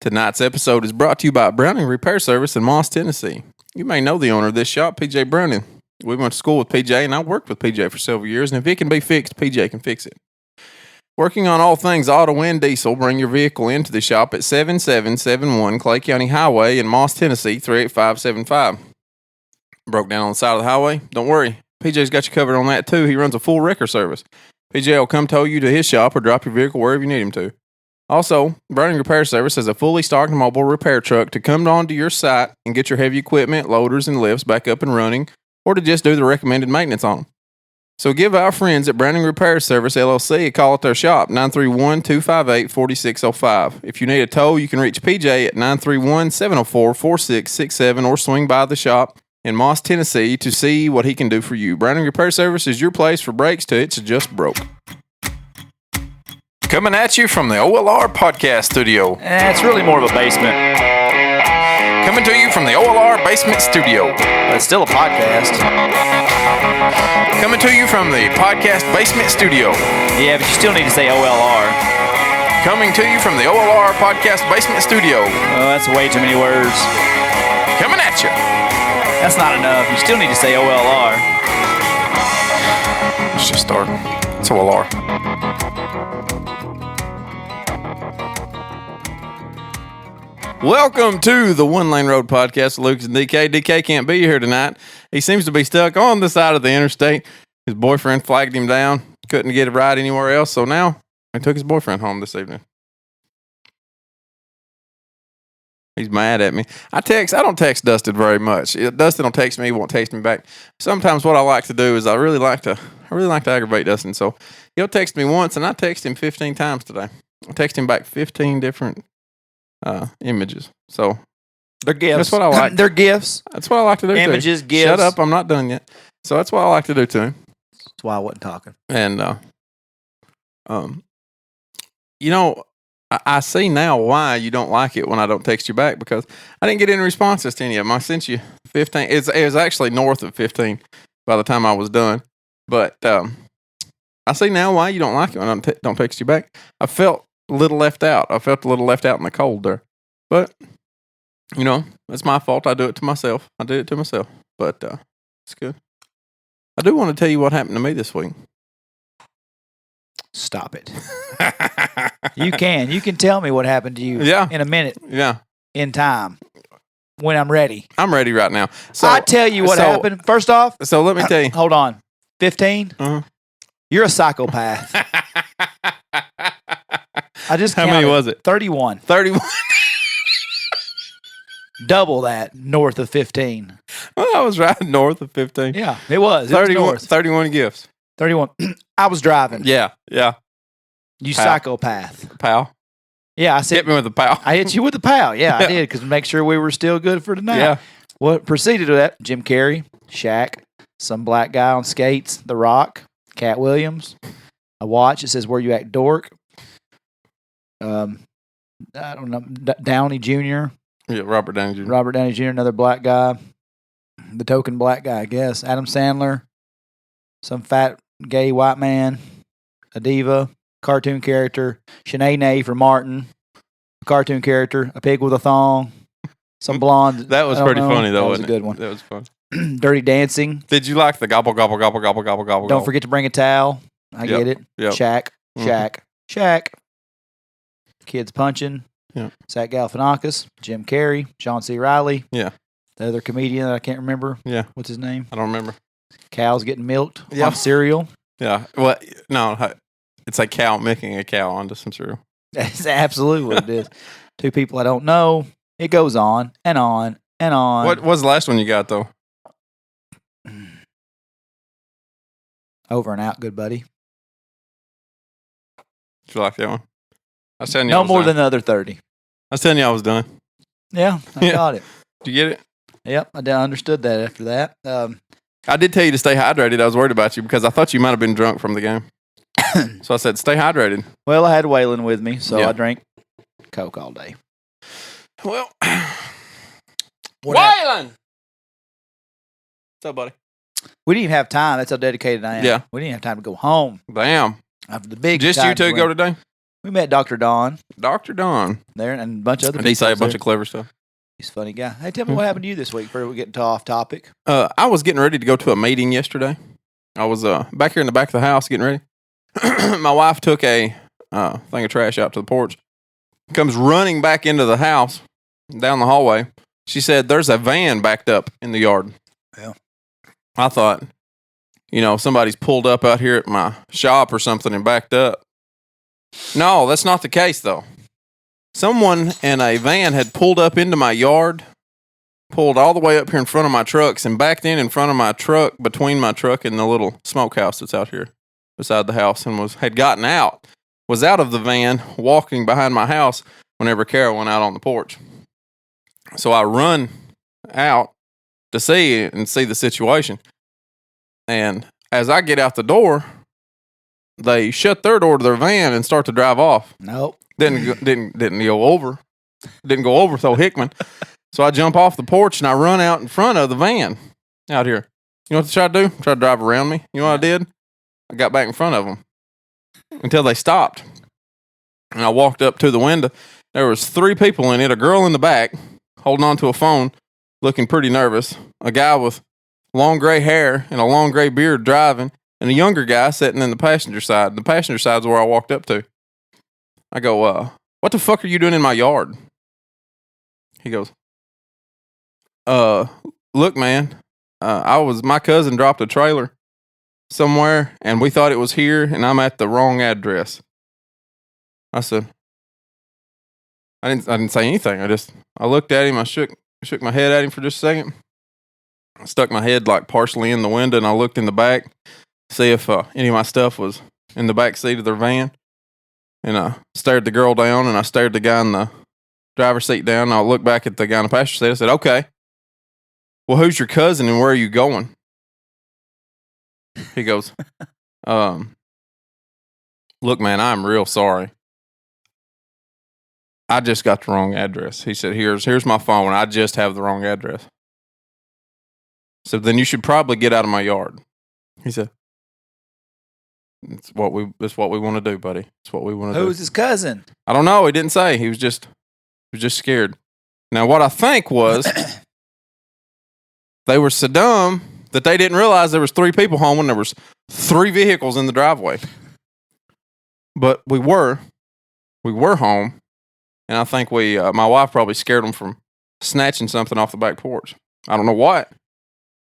Tonight's episode is brought to you by Browning Repair Service in Moss, Tennessee. You may know the owner of this shop, PJ Browning. We went to school with PJ, and I worked with PJ for several years, and if it can be fixed, PJ can fix it. Working on all things auto and diesel, bring your vehicle into the shop at 7771 Clay County Highway in Moss, Tennessee, 38575. Broke down on the side of the highway? Don't worry. PJ's got you covered on that too. He runs a full wrecker service. PJ will come tow you to his shop or drop your vehicle wherever you need him to. Also, Browning Repair Service has a fully stocked mobile repair truck to come onto your site and get your heavy equipment, loaders, and lifts back up and running, or to just do the recommended maintenance on them. So give our friends at Browning Repair Service, LLC, a call at their shop, 931-258-4605. If you need a tow, you can reach PJ at 931-704-4667 or swing by the shop in Moss, Tennessee to see what he can do for you. Browning Repair Service is your place for brakes to it's just broke. Coming at you from the OLR podcast studio. It's really more of a basement. Coming to you from the OLR basement studio. But it's still a podcast. Coming to you from the podcast basement studio. Yeah, but you still need to say OLR. Coming to you from the OLR podcast basement studio. Oh, that's way too many words. Coming at you. That's not enough. You still need to say OLR. Let's just start. It's OLR. Welcome to the One Lane Road Podcast with Lucas and DK. DK can't be here tonight. He seems to be stuck on the side of the interstate. His boyfriend flagged him down. Couldn't get a ride anywhere else, so now he took his boyfriend home this evening. He's mad at me. I don't text Dustin very much. Dustin will text me, he won't text me back. Sometimes what I like to do is I really like to aggravate Dustin. So he'll text me once, and I text him 15 times today. I text him back 15 different images. So they're gifts. That's what I like. They're gifts. That's what I like to do. Images, gifts. Shut up, I'm not done yet. So that's what I like to do to him. That's why I wasn't talking. And I see now why you don't like it when I don't text you back, because I didn't get any responses to any of them. I sent you 15. It was actually north of 15 by the time I was done. But I see now why you don't like it when I don't text you back. I felt a little left out. I felt a little left out in the cold there. But, that's my fault. I do it to myself. But it's good. I do want to tell you what happened to me this week. Stop it. You can tell me what happened to you in a minute. Yeah. In time. When I'm ready. I'm ready right now. So I tell you what happened. First off. So let me tell you. Hold on. 15? Uh-huh. You're a psychopath. I just How counted. many was it? 31. 31. Double that north of 15. Well, I was right north of 15. Yeah, it was. 31 gifts. 31. I was driving. Yeah. You psychopath. Pal. Yeah, I said. Hit me with a pal. I hit you with a pal. Yeah, I did, because make sure we were still good for tonight. Yeah. What preceded to that? Jim Carrey, Shaq, some black guy on skates, The Rock, Cat Williams, a watch that says "Where you at, dork." I don't know, Downey Jr. Yeah, Robert Downey Jr. Robert Downey Jr., another black guy, the token black guy, I guess. Adam Sandler, some fat gay white man, a diva, cartoon character, Shanae from Martin, a cartoon character, a pig with a thong, some blonde. That was pretty funny, though. That was a good one. That was fun. Dirty Dancing. Did you like the gobble, gobble, gobble, gobble, gobble, gobble? Don't forget to bring a towel. I get it. Yep. Shaq. Kids punching. Yeah. Zach Galifianakis, Jim Carrey, John C. Reilly. Yeah. The other comedian that I can't remember. Yeah. What's his name? I don't remember. Cows getting milked on cereal. Yeah. Well, no, it's like cow milking a cow onto some cereal. That's absolutely what it is. Two people I don't know. It goes on and on and on. What was the last one you got, though? Over and out, good buddy. Did you like that one? I was telling you no more than the other 30. I was telling you I was done. Yeah, I got it. Did you get it? Yep, I understood that after that. I did tell you to stay hydrated. I was worried about you because I thought you might have been drunk from the game. So I said, stay hydrated. Well, I had Waylon with me, so Yeah. I drank Coke all day. Well, What Waylon! What's up, buddy? We didn't even have time. That's how dedicated I am. Yeah. We didn't have time to go home Damn. after the big. Just you two go today? We met Dr. Don Dr. Don. there and a bunch of other Did people. he say a bunch of clever stuff? He's a funny guy. Hey, tell me what happened to you this week before we get into off topic. I was getting ready to go to a meeting yesterday. I was back here in the back of the house getting ready. My wife took a thing of trash out to the porch. Comes running back into the house down the hallway. She said, "There's a van backed up in the yard." Yeah. I thought, somebody's pulled up out here at my shop or something and backed up. No, that's not the case, though. Someone in a van had pulled up into my yard, pulled all the way up here in front of my trucks, and backed in front of my truck, between my truck and the little smokehouse that's out here beside the house, and had gotten out, was out of the van, walking behind my house whenever Carol went out on the porch. So I run out to see the situation. And as I get out the door, they shut their door to their van and start to drive off. Nope. Didn't go over. Didn't go over so Hickman. So I jump off the porch and I run out in front of the van out here. You know what they tried to do? Tried to drive around me. You know what I did? I got back in front of them until they stopped. And I walked up to the window. There was 3 people in it, a girl in the back holding on to a phone, looking pretty nervous, a guy with long gray hair and a long gray beard driving, and a younger guy sitting in the passenger side. The passenger side's where I walked up to. I go, "What the fuck are you doing in my yard?" He goes, "Look, man, my cousin dropped a trailer somewhere, and we thought it was here, and I'm at the wrong address." I said, I didn't say anything. I looked at him. I shook my head at him for just a second. I stuck my head like partially in the window, and I looked in the back to see if any of my stuff was in the back seat of their van. And I stared the girl down, and I stared the guy in the driver's seat down. And I looked back at the guy in the passenger seat. I said, "Okay, well, who's your cousin, and where are you going?" He goes, "Look, man, I'm real sorry. I just got the wrong address." He said, here's my phone. I just have the wrong address. So then you should probably get out of my yard. He said, It's what we want to do, buddy. It's what we want to do. Who's his cousin? I don't know. He didn't say. He was just scared. Now, what I think was they were so dumb that they didn't realize there was 3 people home when there was 3 vehicles in the driveway. But we were home. And I think my wife probably scared them from snatching something off the back porch. I don't know what.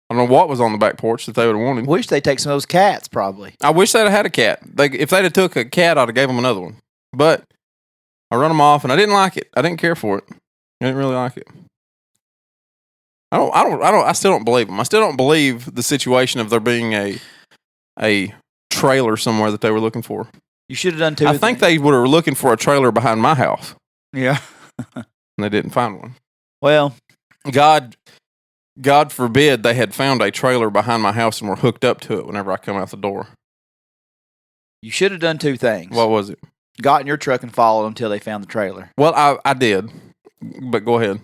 I don't know what was on the back porch that they would have wanted. Wish they'd take some of those cats, probably. I wish they'd have had a cat. If they'd have took a cat, I'd have gave them another one. But I run them off, and I didn't like it. I didn't care for it. I didn't really like it. I still don't believe them. I still don't believe the situation of there being a trailer somewhere that they were looking for. You should have done 2 I think they were looking for a trailer behind my house. Yeah. And they didn't find one. Well, God forbid they had found a trailer behind my house and were hooked up to it whenever I come out the door. you should have done 2 things. What was it? Got in your truck and followed them until they found the trailer. Well, I did. But go ahead.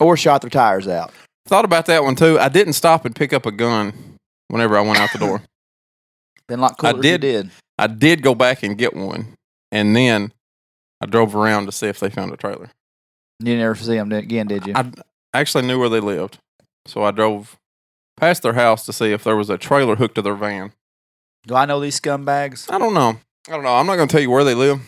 Or shot their tires out. Thought about that one too. I didn't stop and pick up a gun whenever I went out the door. Been a lot cooler if you did. I did go back and get one. And then I drove around to see if they found a trailer. You never see them again, did you? I actually knew where they lived. So I drove past their house to see if there was a trailer hooked to their van. Do I know these scumbags? I don't know. I'm not going to tell you where they live.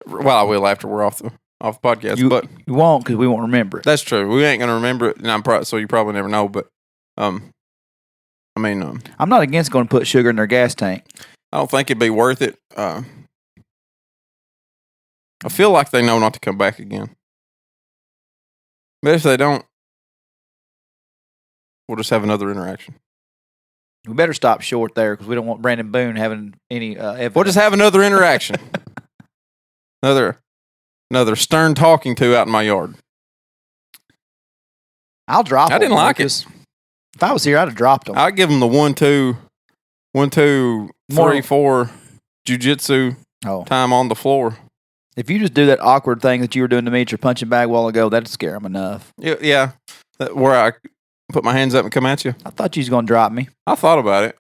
Well, I will after we're off the podcast. But you won't, because we won't remember it. That's true. We ain't going to remember it, and so you probably never know. But I'm not against going to put sugar in their gas tank. I don't think it'd be worth it. I feel like they know not to come back again. But if they don't, we'll just have another interaction. We better stop short there because we don't want Brandon Boone having any evidence. We'll just have another interaction. another stern talking to out in my yard. I'll drop them. I didn't like it. If I was here, I'd have dropped them. I'd give them the 1, 2, 3, 4 jiu-jitsu time on the floor. If you just do that awkward thing that you were doing to me at your punching bag a while ago, that'd scare them enough. Yeah. Where I put my hands up and come at you. I thought you was going to drop me. I thought about it.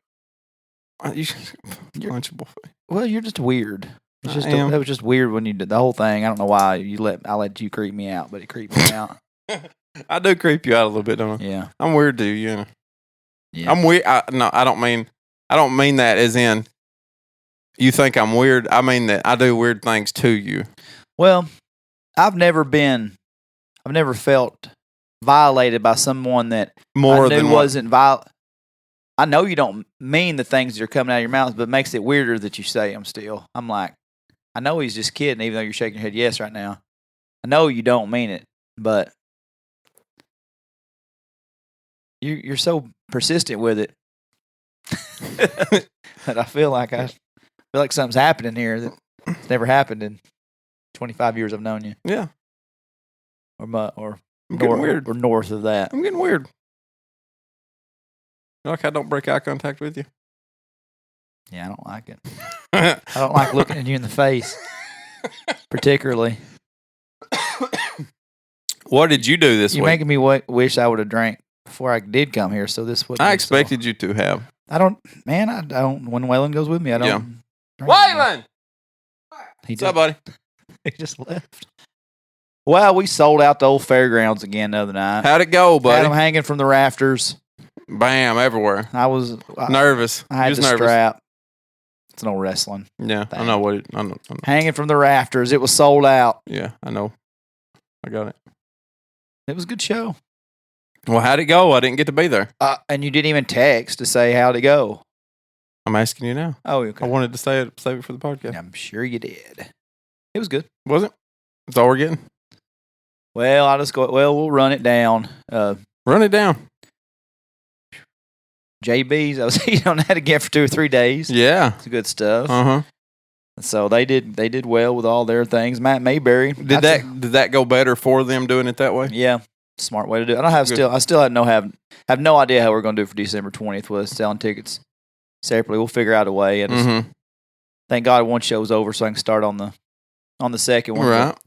You're punchable. Well, you're just weird. It's just it was just weird when you did the whole thing. I don't know why I let you creep me out, but it creeped me out. I do creep you out a little bit, don't I? Yeah. I'm weird to you, you know. Yeah. I'm weird. I don't mean that as in you think I'm weird. I mean that I do weird things to you. Well, I've never felt violated by someone that More I knew than wasn't violent. I know you don't mean the things that are coming out of your mouth, but it makes it weirder that you say them still. I'm like, I know he's just kidding, even though you're shaking your head yes right now. I know you don't mean it, but you're so persistent with it that I feel like something's happening here that's never happened in 25 years I've known you. Yeah. Or I'm getting weird. Or north of that. I'm getting weird. Like I don't break eye contact with you. Yeah, I don't like it. I don't like looking at you in the face, particularly. What did you do this week? You're making me wish I would have drank before I did come here. So this would. I expected you to have. I don't. When Waylon goes with me, I don't. Yeah. Waylon! What's up, buddy? He just left. Well, we sold out the old fairgrounds again the other night. How'd it go, buddy? Had them hanging from the rafters. Bam, everywhere. I was nervous. I had the nervous. strap. It's an old wrestling. Yeah, thing. I know what I know. Hanging from the rafters. It was sold out. Yeah, I know. I got it. It was a good show. Well, how'd it go? I didn't get to be there. And you didn't even text to say how'd it go. I'm asking you now. Oh, okay. I wanted to save it for the podcast. I'm sure you did. It was good. Was it? That's all we're getting? Well, we'll run it down. Run it down. JB's, I was eating on that again for 2 or 3 days. Yeah. It's good stuff. Uh-huh. So they did well with all their things. Matt Mayberry. Did that go better for them doing it that way? Yeah. Smart way to do it. I still have no idea how we're going to do it for December 20th with selling tickets separately. We'll figure out a way. Thank God one show's over so I can start on the second one. Right.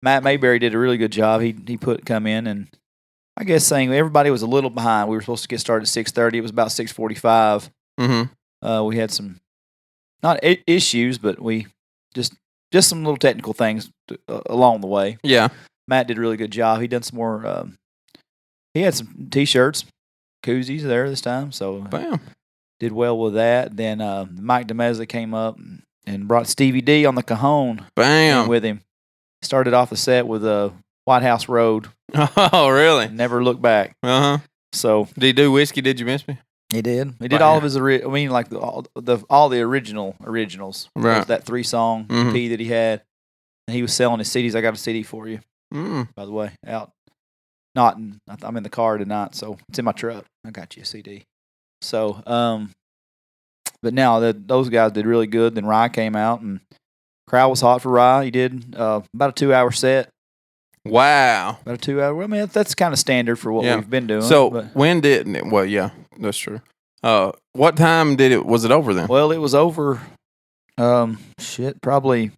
Matt Mayberry did a really good job. He come in and I guess saying everybody was a little behind. We were supposed to get started at 6:30. It was about 6:45. Mm-hmm. We had some not issues, but we just some little technical things along the way. Yeah. Matt did a really good job. He done some more. He had some T-shirts, koozies there this time. So bam, did well with that. Then Mike DeMezza came up and brought Stevie D on the cajon. Bam, with him. Started off the set with White House Road. Oh, really? Never looked back. So did he do Whiskey? Did you miss me? He did. He did all of his. Like all the originals. Right. That 3-song EP that he had, and he was selling his CDs. I got a CD for you. By the way, out. I'm in the car tonight, so it's in my truck. I got you a CD. So, but now those guys did really good. Then Rye came out, and crowd was hot for Rye. He did about a 2-hour set. Wow. About a 2-hour. I mean, that's kind of standard for what we've been doing. So when did it? Well, yeah, that's true. What time was it over then? Well, it was over. Probably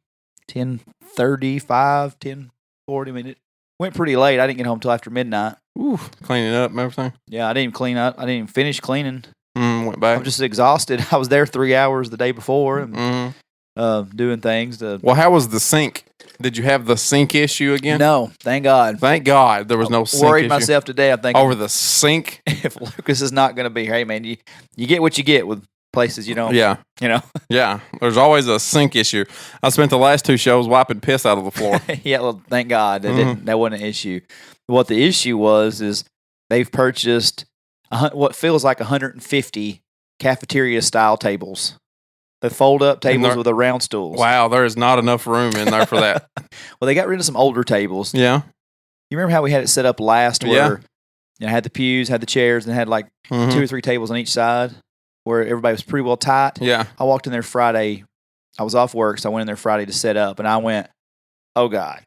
10:35, 10:40. I mean, it went pretty late. I didn't get home till after midnight. Ooh, cleaning up and everything. Yeah, I didn't even clean up. I didn't even finish cleaning. Went back. I'm just exhausted. I was there 3 hours the day before and doing things. Well, how was the sink? Did you have the sink issue again? No, thank God. Thank God there was no sink issue. Worried myself today. I think over the sink. If Lucas is not going to be, hey man, you get what you get with places you don't. Yeah, yeah. There's always a sink issue. I spent the last 2 shows wiping piss out of the floor. Yeah, well, thank God that wasn't an issue. What the issue is they've purchased what feels like 150 cafeteria style tables. The fold-up tables with the round stools. Wow, there is not enough room in there for that. Well, they got rid of some older tables. Yeah. You remember how we had it set up last where had the pews, had the chairs, and had like 2 or 3 tables on each side where everybody was pretty well tight? Yeah. I walked in there Friday. I was off work, so I went in there Friday to set up, and I went, oh, God.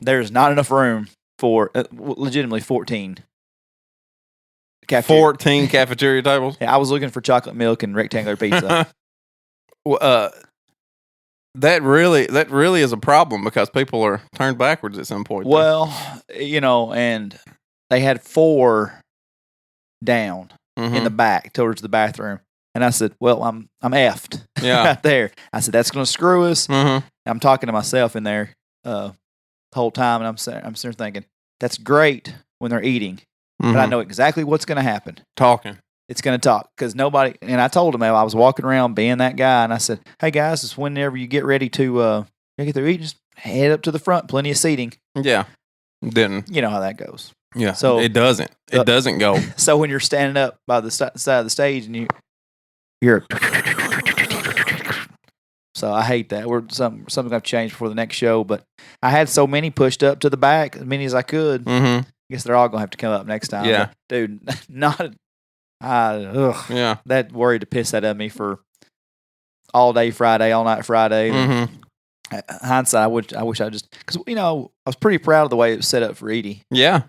There's not enough room for legitimately 14. 14 cafeteria tables? Yeah, I was looking for chocolate milk and rectangular pizza. That really is a problem because people are turned backwards at some point. Well, and they had 4 down in the back towards the bathroom. And I said, well, I'm effed Yeah. right there. I said, that's going to screw us. Mm-hmm. I'm talking to myself in there the whole time, and I'm sitting there thinking, that's great when they're eating, but I know exactly what's going to happen. Talking. It's going to talk because nobody. And I told him I was walking around being that guy, and I said, "Hey guys, just whenever you get ready to get through eating, just head up to the front. Plenty of seating." Yeah. Didn't. You know how that goes. Yeah. So it doesn't. It doesn't go. So when you're standing up by the side of the stage and you're. So I hate that. Something I've changed for the next show, but I had so many pushed up to the back, as many as I could. Mm-hmm. I guess they're all gonna have to come up next time. Yeah, but, dude, not. Yeah, that worried to piss that at me for all day Friday, all night Friday. Mm-hmm. Hindsight, I wish I just because I was pretty proud of the way it was set up for Edie. Yeah,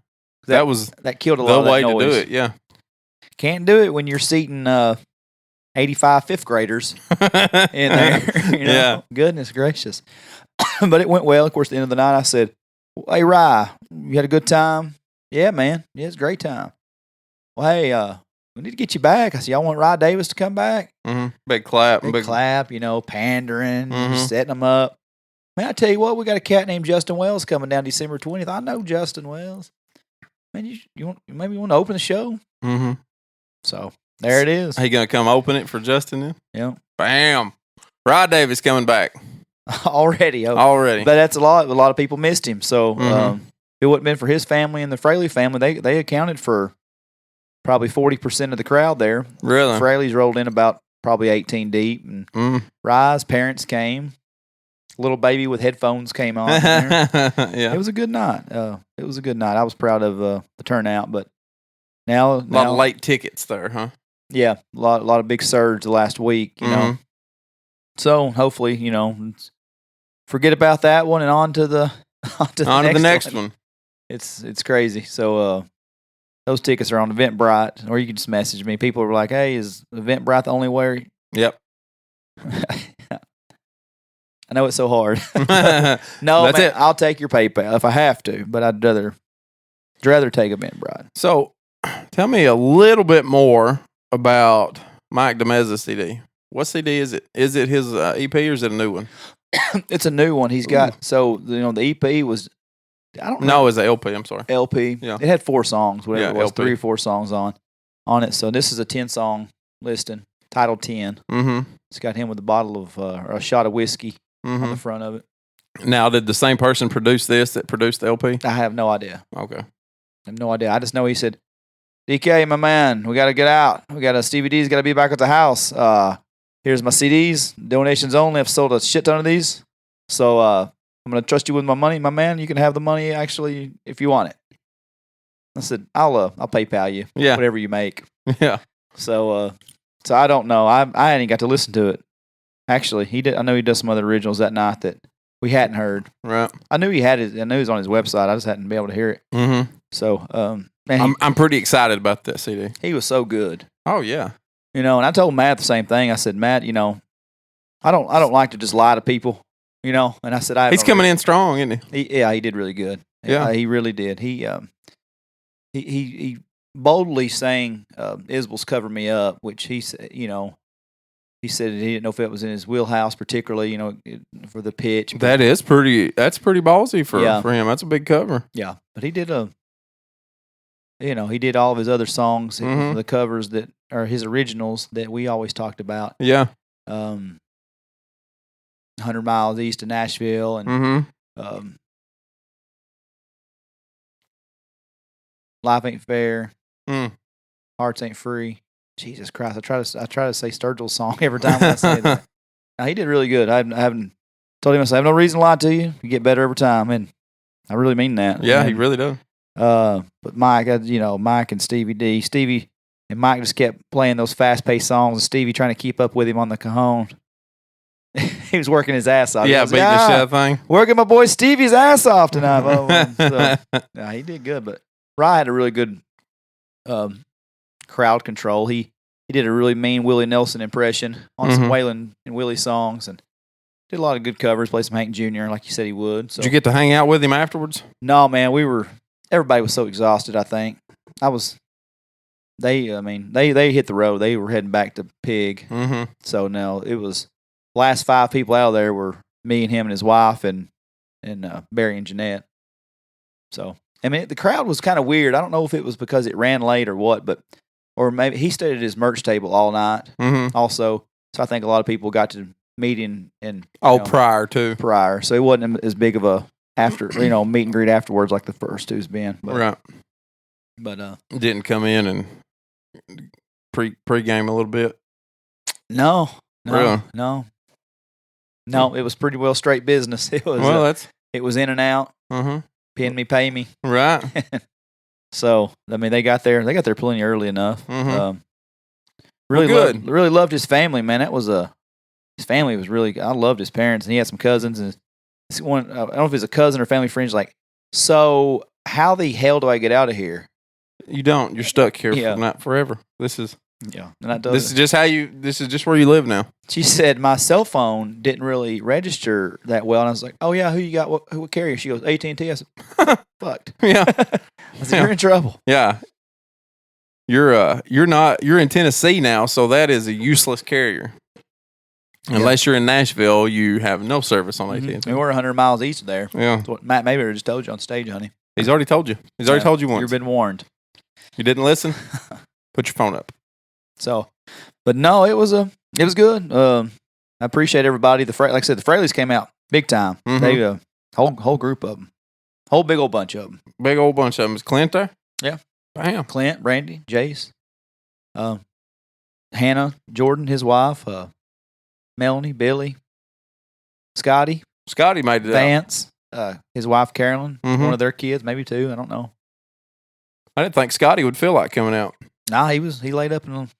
that killed a lot of that way noise. to do it. Yeah, can't do it when you're seating 85 fifth graders in there. Yeah, goodness gracious. But it went well. Of course, at the end of the night, I said, "Hey, Rye, you had a good time?" "Yeah, man. Yeah, it's a great time." "Well, hey, we need to get you back." I said, "Y'all want Rye Davis to come back?" Mm-hmm. Big clap. Big clap, pandering, Mm-hmm. setting them up. Man, I tell you what, we got a cat named Justin Wells coming down December 20th. I know Justin Wells. Man, you maybe you want to open the show? Mm-hmm. So there it is. He gonna come open it for Justin then? Yeah. Bam. Rye Davis coming back already. already. But that's a lot. A lot of people missed him. So Mm-hmm. if it wouldn't been for his family and the Fraley family, they accounted for probably 40% of the crowd there. Really? Fraley's rolled in about probably 18 deep, and Rye's parents came. Little baby with headphones came on. Yeah, It was a good night. It was a good night. I was proud of the turnout, but now a lot of late tickets there, huh? Yeah, a lot of big surge the last week. You know, so hopefully forget about that one and on to the next one. It's crazy. So those tickets are on Eventbrite, or you can just message me. People are like, "Hey, is Eventbrite the only way?" Yep. I know it's so hard. No, That's man, it. I'll take your PayPal if I have to, but I'd rather take Eventbrite. So, tell me a little bit more about Mike DeMez's CD. What CD is it? Is it his EP or is it a new one? It's a new one. He's got the EP was No, it's an LP. I'm sorry. LP. Yeah. It had 4 songs, whatever it was, LP. 3 or 4 songs on it. So this is a 10-song listing, titled 10. Mm-hmm. It's got him with a bottle of or a shot of whiskey on the front of it. Now, did the same person produce this that produced the LP? I have no idea. Okay. I have no idea. I just know he said, "DK, my man, we got to get out. We got Stevie D's got to be back at the house. Here's my CDs, donations only. I've sold a shit ton of these. So I'm going to trust you with my money, my man. You can have the money actually if you want it." I said, I'll PayPal you whatever you make. Yeah. So I don't know. I ain't got to listen to it. Actually, he did. I know he does some other originals that night that we hadn't heard. Right. I knew he had it. I knew it was on his website. I just hadn't been able to hear it. Mm-hmm. So, man, I'm pretty excited about that CD. he was so good. Oh yeah. And I told Matt the same thing. I said, Matt, I don't like to just lie to people. And I said, He's coming in strong, isn't he? He did really good. Yeah, he really did. He boldly sang Isbell's "Cover Me Up," which he said, he said he didn't know if it was in his wheelhouse, particularly, for the pitch. That's pretty ballsy for him. That's a big cover. Yeah, but he did he did all of his other songs, the covers that are his originals that we always talked about. Yeah. 100 Miles East of Nashville and Life Ain't Fair, Hearts Ain't Free. Jesus Christ! I try to say Sturgill's song every time I say that. Now, he did really good. I haven't told him I have no reason to lie to you. You get better every time, and I really mean that. Yeah, he really does. But Mike, Mike and Stevie D, Stevie and Mike just kept playing those fast-paced songs, and Stevie trying to keep up with him on the cajon. He was working his ass off. Yeah, beating the shit thing. Working my boy Stevie's ass off tonight. So, he did good, but Rye had a really good crowd control. He did a really mean Willie Nelson impression on some Waylon and Willie songs, and did a lot of good covers. Played some Hank Jr. like you said he would. So. Did you get to hang out with him afterwards? No, man. Everybody was so exhausted. I think they hit the road. They were heading back to Pig. Mm-hmm. So no, it was last 5 people out of there were me and him and his wife and Barry and Jeanette. So I mean, the crowd was kind of weird. I don't know if it was because it ran late or what, or maybe he stayed at his merch table all night. Mm-hmm. Also, so I think a lot of people got to meet and prior. So it wasn't as big of a after meet and greet afterwards like the first two's been. But, right. But didn't come in and pre-game a little bit. No. Really? No. It was pretty well straight business. It was it was in and out. Mm-hmm. Pin me, pay me. Right. So I mean, they got there plenty early enough. Mm-hmm. Really loved his family, man. His family was really good. I loved his parents, and he had some cousins. And one, I don't know if it's a cousin or family friend. Like, so how the hell do I get out of here? You don't. You're stuck here for not forever. This is This is just where you live now. She said my cell phone didn't really register that well, and I was like, "Oh yeah, who you got? What carrier?" She goes, "AT&T." I said, "Fucked." Yeah, I said, "You're in trouble." Yeah, you're in Tennessee now, so that is a useless carrier. Unless you're in Nashville, you have no service on AT&T. And we're 100 miles east of there. Yeah, that's what Matt Mayberry just told you on stage, honey. He's already told you. He's already told you once. You've been warned. You didn't listen? Put your phone up. So, but no, it was good. I appreciate everybody. Like I said, the Fraleys came out big time. Mm-hmm. They whole group of them, whole big old bunch of them. Big old bunch of them. Is Clint there? Yeah, bam. Clint, Randy, Jace, Hannah, Jordan, his wife, Melanie, Billy, Scotty. Scotty made it Vance, his wife Carolyn, mm-hmm. one of their kids, maybe 2. I don't know. I didn't think Scotty would feel like coming out. Nah, he laid up in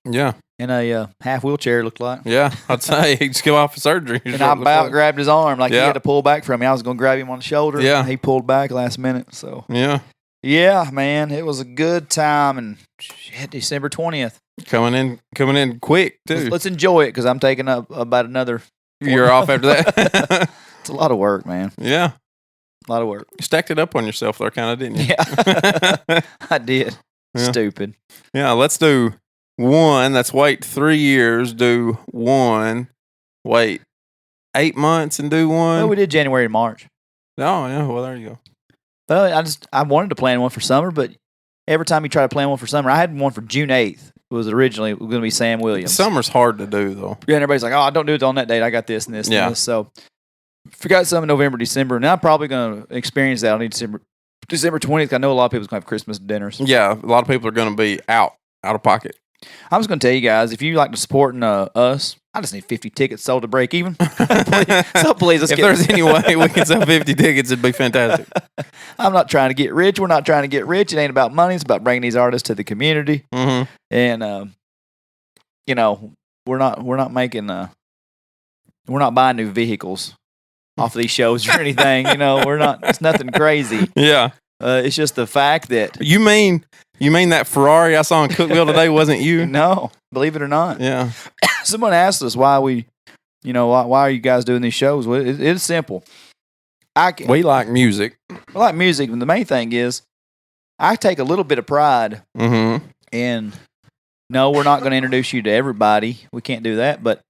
a half wheelchair, looked like. Yeah, I'd say he just came off of surgery. And I about grabbed his arm like he had to pull back from me. I was going to grab him on the shoulder. Yeah, and he pulled back last minute. So yeah, man, it was a good time. And shit, December 20th coming in quick too. Let's enjoy it because I'm taking up about another year off after that. It's a lot of work, man. Yeah, a lot of work. You stacked it up on yourself there, kind of, didn't you? Yeah, I did. Yeah. Stupid. Yeah, let's do one. Let's wait 3 years. Do one. Wait 8 months and do one. Well, we did January and March. Oh yeah. Well, there you go. Well, I wanted to plan one for summer, but every time you try to plan one for summer, I had one for June 8th. It was originally going to be Sam Williams. Summer's hard to do though. Yeah, and everybody's like, "Oh, don't do it on that date. I got this and this and this." So, forgot some in November, December, and I'm probably going to experience that on December 20th. I know a lot of people's going to have Christmas dinners. Yeah, a lot of people are going to be out of pocket. I'm just going to tell you guys, if you like to support us, I just need 50 tickets sold to break even. Please, let's if there's any way we can sell 50 tickets, it'd be fantastic. I'm not trying to get rich. We're not trying to get rich. It ain't about money. It's about bringing these artists to the community. Mm-hmm. And we're not making we're not buying new vehicles off of these shows or anything. We're not. It's nothing crazy. Yeah. It's just the fact that you mean that Ferrari I saw in Cookville today wasn't you? No, believe it or not. Yeah. Someone asked us why why are you guys doing these shows? Well, it's simple. We like music. We like music, and the main thing is I take a little bit of pride in. No, we're not going to introduce you to everybody. We can't do that. But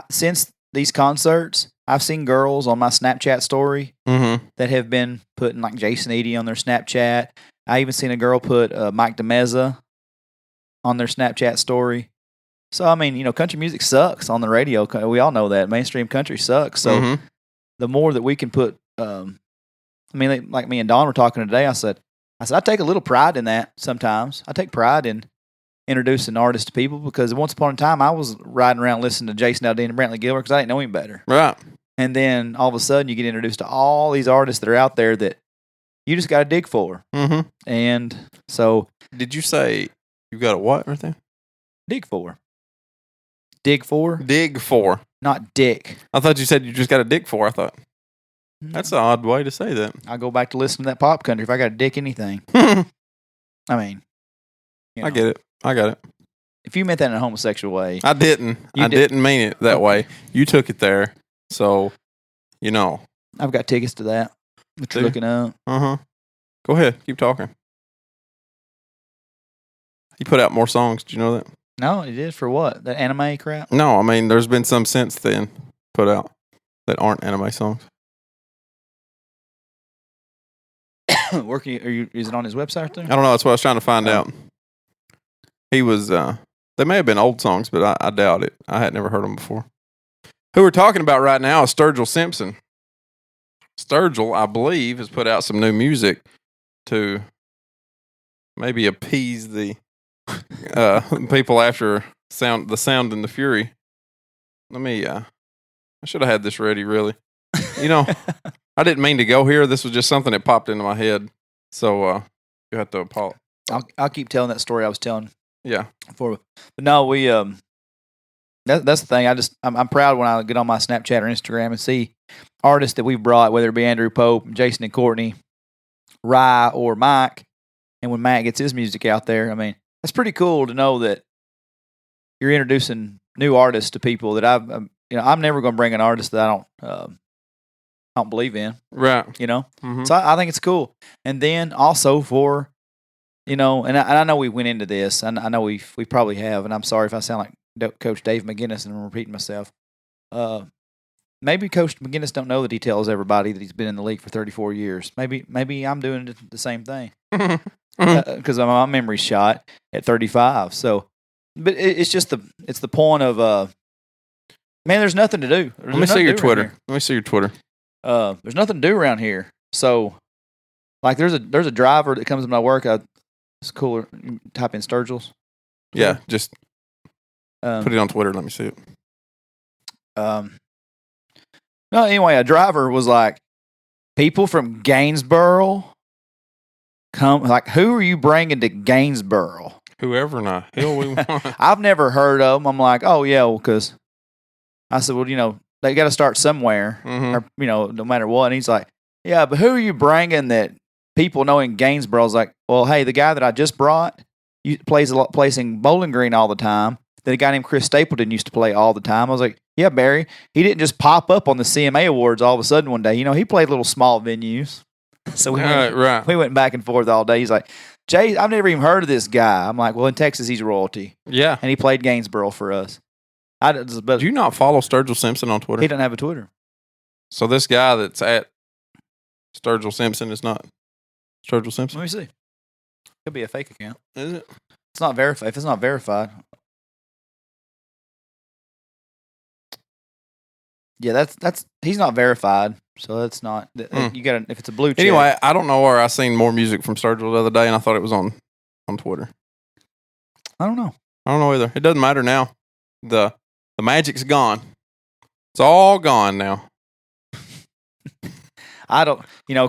since these concerts, I've seen girls on my Snapchat story that have been putting like Jason Eady on their Snapchat. I even seen a girl put Mike DeMeza on their Snapchat story. So, I mean, country music sucks on the radio. We all know that. Mainstream country sucks. So, the more that we can put, like me and Dawn were talking today, I said, I take a little pride in that sometimes. I take pride in introducing artists to people because once upon a time I was riding around listening to Jason Aldean and Brantley Gilbert because I didn't know him better. Right. And then all of a sudden you get introduced to all these artists that are out there that you just got to dig for. Mm-hmm. And so. Did you say you got a what right there? Dig for. Dig for? Dig for. Not dick. I thought you said you just got a dig for. I thought. That's an odd way to say that. I go back to listen to that pop country if I got to dick anything. I mean. I get it. I got it. If you meant that in a homosexual way. I didn't. I didn't mean it that way. You took it there. So, I've got tickets to that. What you're looking up. Uh-huh. Go ahead. Keep talking. He put out more songs. Do you know that? No, he did for what? That anime crap? No, I mean, there's been some since then put out that aren't anime songs. Is it on his website there? I don't know. That's what I was trying to find out. He was, they may have been old songs, but I doubt it. I had never heard them before. Who we're talking about right now is Sturgill Simpson. Sturgill, I believe, has put out some new music to maybe appease the people after the Sound and the Fury. Let me, I should have had this ready, really. You know, I didn't mean to go here. This was just something that popped into my head. So you have to apologize. I'll keep telling that story I was telling. Yeah. Before, but no, we that's the thing. I'm proud when I get on my Snapchat or Instagram and see artists that we've brought, whether it be Andrew Pope, Jason and Courtney, Rye, or Mike. And when Matt gets his music out there, I mean, that's pretty cool to know that you're introducing new artists to people that I'm never going to bring an artist that I don't believe in. Right. You know? Mm-hmm. So I think it's cool. And then also for, and I know we went into this, and I know we probably have, and I'm sorry if I sound like Coach Dave McGinnis and I'm repeating myself. Maybe Coach McGinnis don't know that he tells everybody that he's been in the league for 34 years. Maybe I'm doing the same thing because my memory's shot at 35. So, but it's just the point of man. There's nothing to do. Let me see your Twitter. There's nothing to do around here. So, like, there's a driver that comes to my work. It's cooler. Type in Sturgill's. Yeah, just put it on Twitter. Let me see it. No, anyway, a driver was like, people from Gainesboro come. Like, who are you bringing to Gainesboro? Whoever in the hell we want. I've never heard of them. I'm like, oh yeah, well, because I said, well, they got to start somewhere, or no matter what. And he's like, yeah, but who are you bringing that people know in Gainesboro? I was like, well, hey, the guy that I just brought plays in Bowling Green all the time. That a guy named Chris Stapleton used to play all the time. I was like, yeah, Barry. He didn't just pop up on the CMA Awards all of a sudden one day. He played little small venues. So we went back and forth all day. He's like, Jay, I've never even heard of this guy. I'm like, well, in Texas, he's royalty. Yeah. And he played Gainesboro for us. Do you not follow Sturgill Simpson on Twitter? He doesn't have a Twitter. So this guy that's at Sturgill Simpson is not Sturgill Simpson? Let me see. Could be a fake account. Is it? It's not verified. If it's not verified. Yeah, that's he's not verified, so that's not. You got if it's a blue check. Anyway, I don't know where I seen more music from Sturgill the other day, and I thought it was on Twitter. I don't know. I don't know either. It doesn't matter now. The magic's gone. It's all gone now. I don't.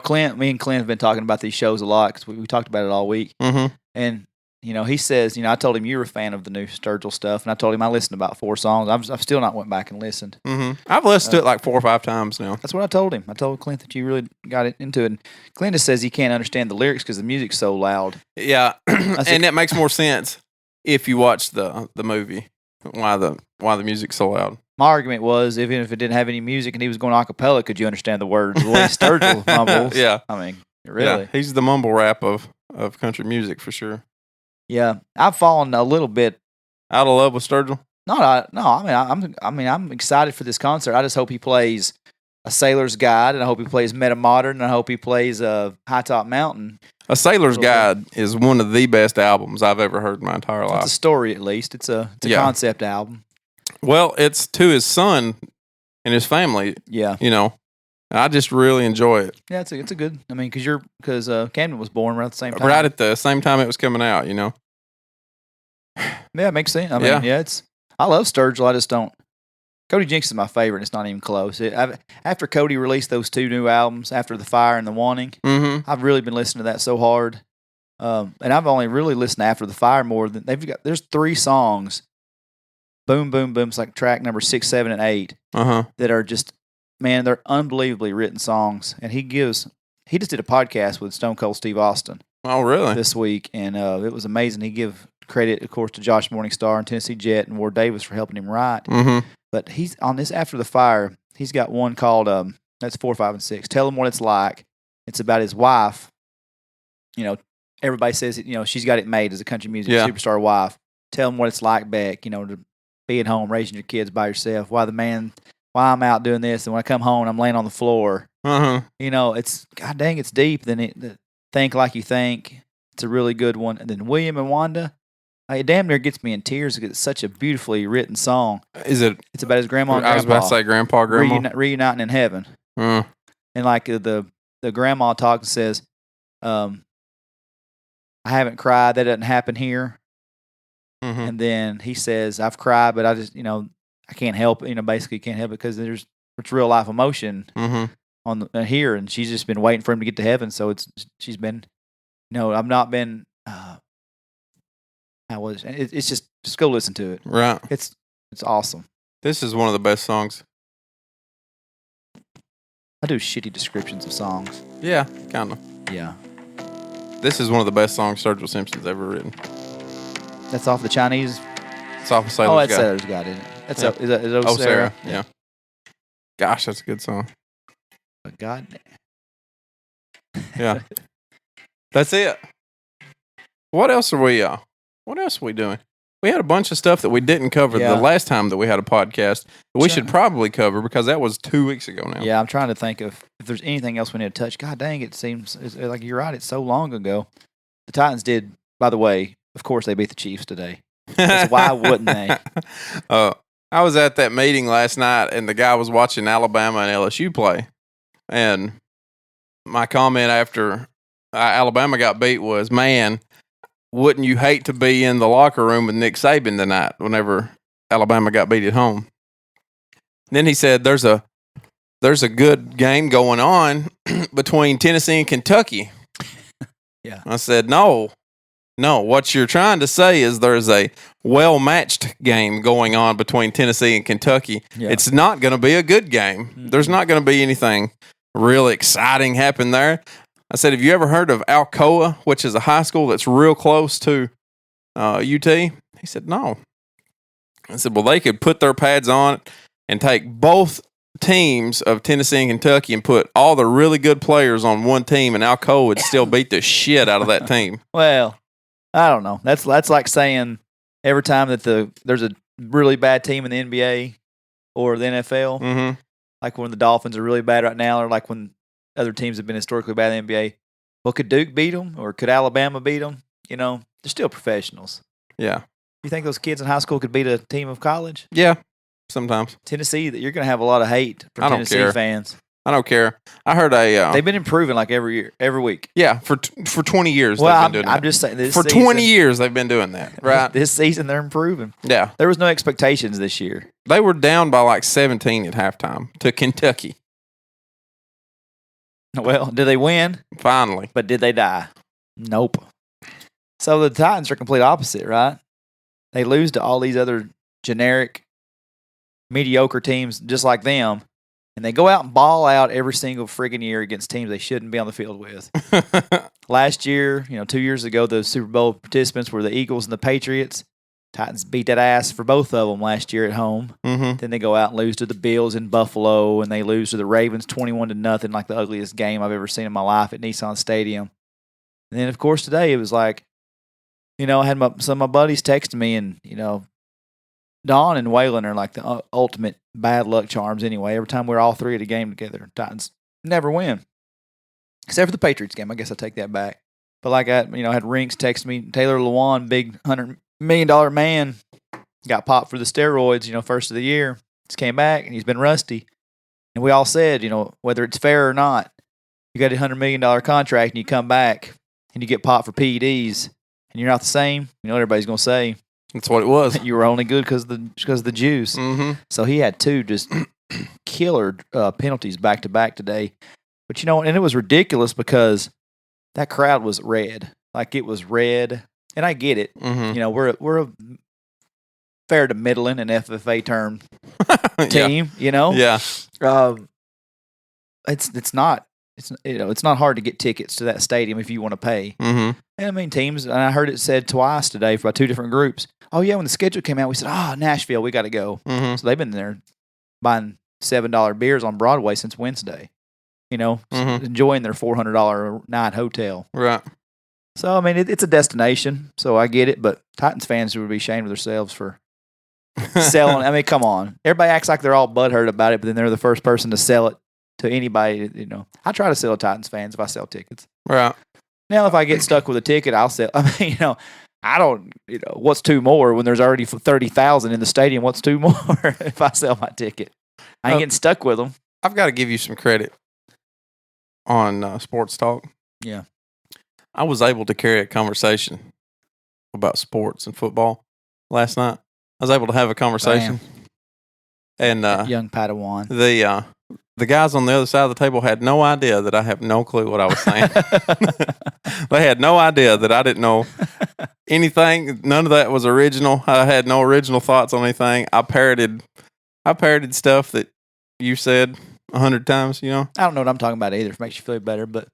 Clint. Me and Clint have been talking about these shows a lot because we talked about it all week. Mm-hmm. And he says, I told him you were a fan of the new Sturgill stuff, and I told him I listened to about 4 songs. I've still not went back and listened. Mm-hmm. I've listened to it like 4 or 5 times now. That's what I told him. I told Clint that you really got into it. And Clint just says he can't understand the lyrics because the music's so loud. Yeah, and that makes more sense if you watch the movie. Why the music's so loud? My argument was, even if it didn't have any music and he was going a cappella, could you understand the words? The way Sturgill mumbles. Yeah, I mean, really, yeah, he's the mumble rap of country music for sure. Yeah, I've fallen a little bit out of love with Sturgill. No. I'm excited for this concert. I just hope he plays A Sailor's Guide, and I hope he plays Meta Modern, and I hope he plays High Top Mountain. A Sailor's Guide is one of the best albums I've ever heard in my entire life. It's a story, at least. It's a concept album. Well, it's to his son and his family. Yeah, I just really enjoy it. Yeah, it's a good. I mean, because Camden was born around the same time. Right at the same time it was coming out. Yeah, it makes sense. I mean, I love Sturgill. I just don't. Cody Jinks is my favorite. It's not even close. After Cody released those 2 new albums, After the Fire and the Wanting, I've really been listening to that so hard. And I've only really listened to After the Fire more than there's 3 songs. Boom, boom, boom. It's like track number 6, 7, and 8 that are just. Man, they're unbelievably written songs, and he just did a podcast with Stone Cold Steve Austin. Oh, really? This week, and it was amazing. He give credit, of course, to Josh Morningstar and Tennessee Jet and Rye Davis for helping him write. Mm-hmm. But he's on this After the Fire. He's got one called that's 4, 5, and 6. Tell him what it's like. It's about his wife, everybody says, she's got it made as a country music Yeah. superstar wife. Tell them what it's like back, to be at home raising your kids by yourself. Why I'm out doing this, and when I come home, I'm laying on the floor. It's God dang, it's deep. Then Think Like You Think. It's a really good one. And then William and Wanda. It damn near gets me in tears because it's such a beautifully written song. Is it? It's about his grandma and grandpa. I was about to say grandma. Reuniting in heaven. And like the grandma talks and says, I haven't cried. That doesn't happen here. And then he says, I've cried, but I just, I can't help it. Basically can't help it because it's real life emotion on here. And she's just been waiting for him to get to heaven. So she's been, I've not been, it's just go listen to it. Right. It's awesome. This is one of the best songs. I do shitty descriptions of songs. Yeah, kind of. Yeah. This is one of the best songs Sturgill Simpson's ever written. That's off the Chinese. It's off of Sailor's that's Guide. Sailor's Guide, isn't it? That's is that Oh, Sarah? Yeah. Gosh, that's a good song. But God. Yeah. That's it. What else are we doing? We had a bunch of stuff that we didn't cover the last time that we had a podcast. We should probably cover because that was 2 weeks ago now. Yeah, I'm trying to think of if there's anything else we need to touch. God dang, it seems like you're right. It's so long ago. The Titans did, by the way, of course, they beat the Chiefs today. Why wouldn't they? I was at that meeting last night, and the guy was watching Alabama and LSU play. And my comment after Alabama got beat was, man, wouldn't you hate to be in the locker room with Nick Saban tonight whenever Alabama got beat at home? Then he said, there's a good game going on between Tennessee and Kentucky. Yeah. I said, no, what you're trying to say is there's a well-matched game going on between Tennessee and Kentucky. Yeah. It's not going to be a good game. Mm-hmm. There's not going to be anything really exciting happen there. I said, have you ever heard of Alcoa, which is a high school that's real close to UT? He said, no. I said, well, they could put their pads on and take both teams of Tennessee and Kentucky and put all the really good players on one team, and Alcoa would still beat the shit out of that team. Well, I don't know. That's like saying every time that there's a really bad team in the NBA or the NFL, like when the Dolphins are really bad right now, or like when other teams have been historically bad in the NBA. Well, could Duke beat them, or could Alabama beat them? They're still professionals. Yeah. You think those kids in high school could beat a team of college? Yeah, sometimes. Tennessee, you're going to have a lot of hate from Tennessee fans. I don't care. I heard they've been improving like every week. Yeah, for 20 years they've been doing that. I'm just saying this for season, 20 years they've been doing that, right? This season they're improving. Yeah. There was no expectations this year. They were down by like 17 at halftime to Kentucky. Well, did they win? Finally. But did they die? Nope. So the Titans are complete opposite, right? They lose to all these other generic, mediocre teams just like them, and they go out and ball out every single friggin' year against teams they shouldn't be on the field with. Last year, 2 years ago, the Super Bowl participants were the Eagles and the Patriots. Titans beat that ass for both of them last year at home. Mm-hmm. Then they go out and lose to the Bills in Buffalo, and they lose to the Ravens 21-0, like the ugliest game I've ever seen in my life at Nissan Stadium. And then, of course, today it was like, I had some of my buddies texting me, and, Don and Waylon are like the ultimate bad luck charms anyway. Every time we're all three at a game together, Titans never win. Except for the Patriots game. I guess I take that back. But like I had Rinks text me, Taylor Lewan, big $100 million man, got popped for the steroids, first of the year. Just came back, and he's been rusty. And we all said, whether it's fair or not, you got a $100 million contract, and you come back, and you get popped for PEDs, and you're not the same. You know what everybody's going to say? That's what it was. You were only good because of the juice. Mm-hmm. So he had two just killer penalties back to back today. But and it was ridiculous because that crowd was red. Like it was red, and I get it. Mm-hmm. We're a fair to middling an FFA term team. Yeah. It's not. It's not hard to get tickets to that stadium if you want to pay. Mm-hmm. And teams, and I heard it said twice today by two different groups. Oh, yeah, when the schedule came out, we said, Nashville, we got to go. Mm-hmm. So they've been there buying $7 beers on Broadway since Wednesday, enjoying their $400 a night hotel. Right. So, I mean, it's a destination, so I get it, but Titans fans would be ashamed of themselves for selling. I mean, come on. Everybody acts like they're all butthurt about it, but then they're the first person to sell it to anybody. I try to sell to Titans fans if I sell tickets. Right. Now, if I get stuck with a ticket, I'll sell. I mean, I don't, what's two more when there's already 30,000 in the stadium? What's two more if I sell my ticket? I ain't getting stuck with them. I've got to give you some credit on Sports Talk. Yeah. I was able to carry a conversation about sports and football last night. I was able to have a conversation. Damn. And young Padawan. The guys on the other side of the table had no idea that I have no clue what I was saying. They had no idea that I didn't know anything. None of that was original. I had no original thoughts on anything. I parroted stuff that you said 100 times, I don't know what I'm talking about either. If it makes you feel better, but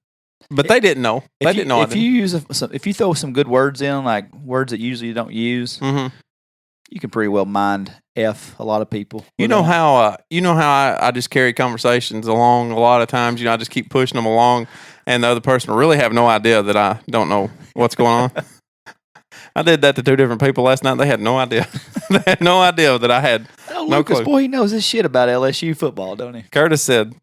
they didn't know. They didn't know. If you use if you throw some good words in, like words that usually you don't use, you can pretty well mind F a lot of people. You know how I just carry conversations along a lot of times. I just keep pushing them along, and the other person will really have no idea that I don't know what's going on. I did that to two different people last night. They had no idea. They had no idea that I had no Lucas, clue. Boy, he knows his shit about LSU football, don't he? Curtis said,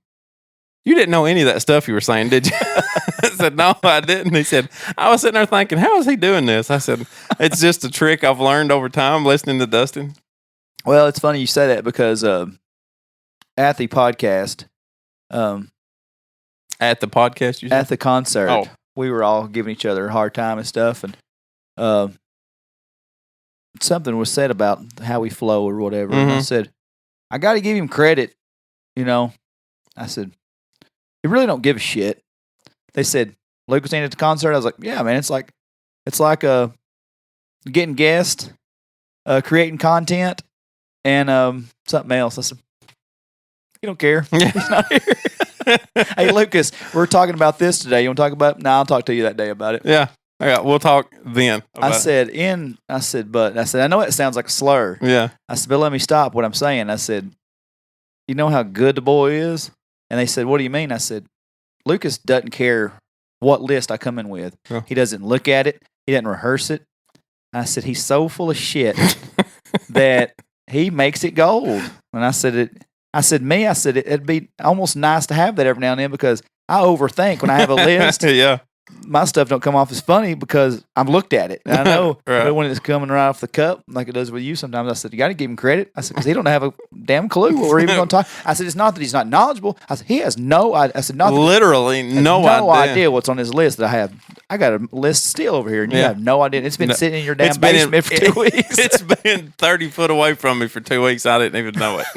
"You didn't know any of that stuff you were saying, did you?" I said, "No, I didn't." He said, "I was sitting there thinking, how is he doing this?" I said, "It's just a trick I've learned over time listening to Dustin." Well, it's funny you say that because at the podcast, at the podcast, you said? at the concert, we were all giving each other a hard time and stuff, and something was said about how we flow or whatever. And I said, I got to give him credit. I said, he really don't give a shit. They said, Lucas ain't at the concert. I was like, yeah, man, it's like getting guests, creating content, and something else. I said, you don't care. He's not here. Hey, Lucas, we're talking about this today. You want to talk about it? No, I'll talk to you that day about it. Yeah. We'll talk then. I said, I know it sounds like a slur. Yeah. I said, but let me stop what I'm saying. I said, you know how good the boy is? And they said, what do you mean? I said, Lucas doesn't care what list I come in with. Yeah. He doesn't look at it. He doesn't rehearse it. I said, he's so full of shit that he makes it gold. And I said, it'd be almost nice to have that every now and then because I overthink when I have a list. Yeah. My stuff don't come off as funny because I've looked at it. And I know right. But when it's coming right off the cup, like it does with you sometimes, I said, you got to give him credit. I said, because he don't have a damn clue what we're even going to talk. I said, it's not that he's not knowledgeable. I said, he has no idea. I said, not literally no idea what's on his list that I have. I got a list still over here, and you have no idea. It's been sitting in your damn basement for 2 weeks. It's been 30 foot away from me for 2 weeks. I didn't even know it.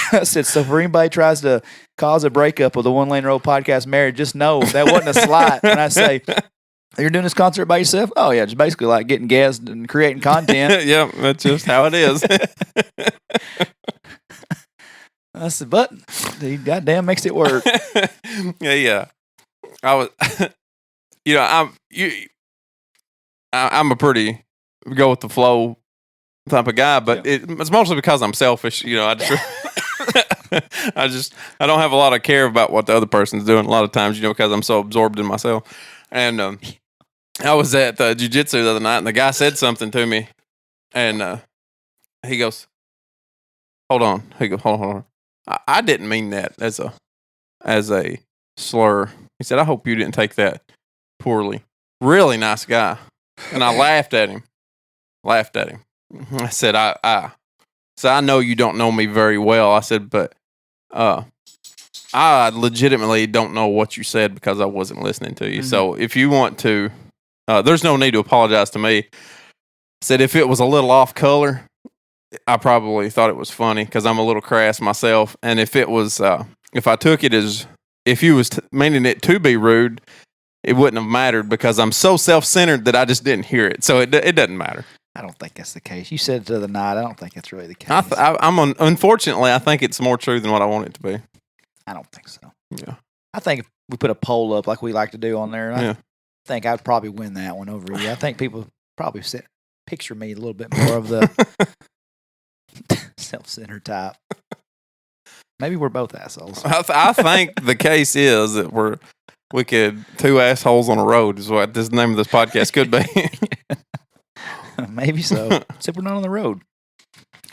I said, so if anybody tries to cause a breakup of the One Lane Road podcast marriage, just know that wasn't a slight. And I say, you're doing this concert by yourself? Oh, yeah, just basically like getting guests and creating content. Yep, that's just how it is. I said, but he goddamn makes it work. Yeah. I was, I'm a pretty go with the flow type of guy, but it's mostly because I'm selfish. I don't have a lot of care about what the other person's doing a lot of times, because I'm so absorbed in myself. And I was at jiu-jitsu the other night, and the guy said something to me, and he goes, hold on. He goes, hold on. I didn't mean that as a slur. He said, I hope you didn't take that poorly. Really nice guy. And I laughed at him. I said, I know you don't know me very well. I said, but I legitimately don't know what you said because I wasn't listening to you. Mm-hmm. So if you want to, there's no need to apologize to me. I said, if it was a little off color, I probably thought it was funny because I'm a little crass myself. And if it was, if I took it as, if you was meaning it to be rude, it wouldn't have mattered because I'm so self-centered that I just didn't hear it. So it doesn't matter. I don't think that's the case. You said it the other night. I don't think that's really the case. Unfortunately, I think it's more true than what I want it to be. I don't think so. Yeah. I think if we put a poll up like we like to do on there, I think I'd probably win that one over you. I think people probably picture me a little bit more of the self-centered type. Maybe we're both assholes. I think the case is that we're We could two assholes on a road is what this name of this podcast could be. Maybe so. Except we're not on the road.